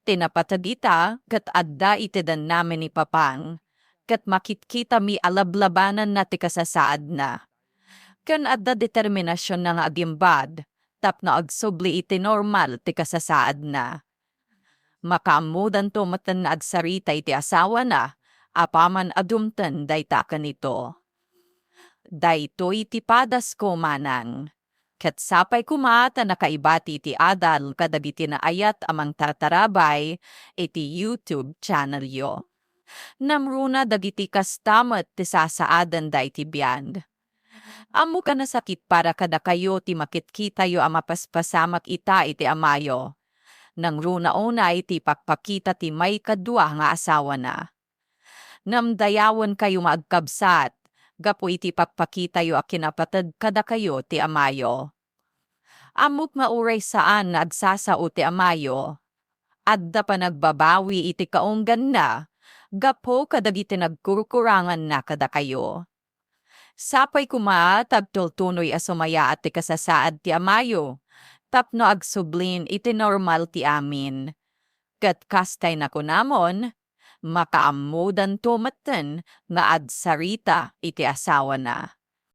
Tinapatagita, kat adda itidan namin ni Papang, kat makitkita mi alablabanan na ti kasasaad na. Kan adda determinasyon na nga agimbad, tap na agsubli iti normal ti kasasaad na. Makaamudan to matan na agsarita iti asawa na, apaman adumten dayta kanito. Dayto iti padas ko manang. Ket sapay kumata nakaibati iti adal kadagiti na ayat amang tartarabay iti YouTube channel yo. Namruna dagiti kastamat ti sasaadan da iti biyand. Amo ka na sakit para kada kayo ti makitkita yo ang mapaspasamak ita iti amayo. Nang runa unay ti pakpakita ti may kadwa nga asawa na. Namdayawan kayo maagkabsat, gapo iti pakpakita yo a kinapatad kada kayo ti amayo. Amok mauray saan na agsasao ti amayo. Adda pa nagbabawi iti kaunggan na, gapo kadagiti nagkurkurangan na kada kayo. Sapay kuma tagtultunoy asumaya at ti kasasaad ti amayo, tapno agsublin iti normal ti amin. Kat kastay na kunamon, makaamudan tumaten nga adsarita iti asawa na.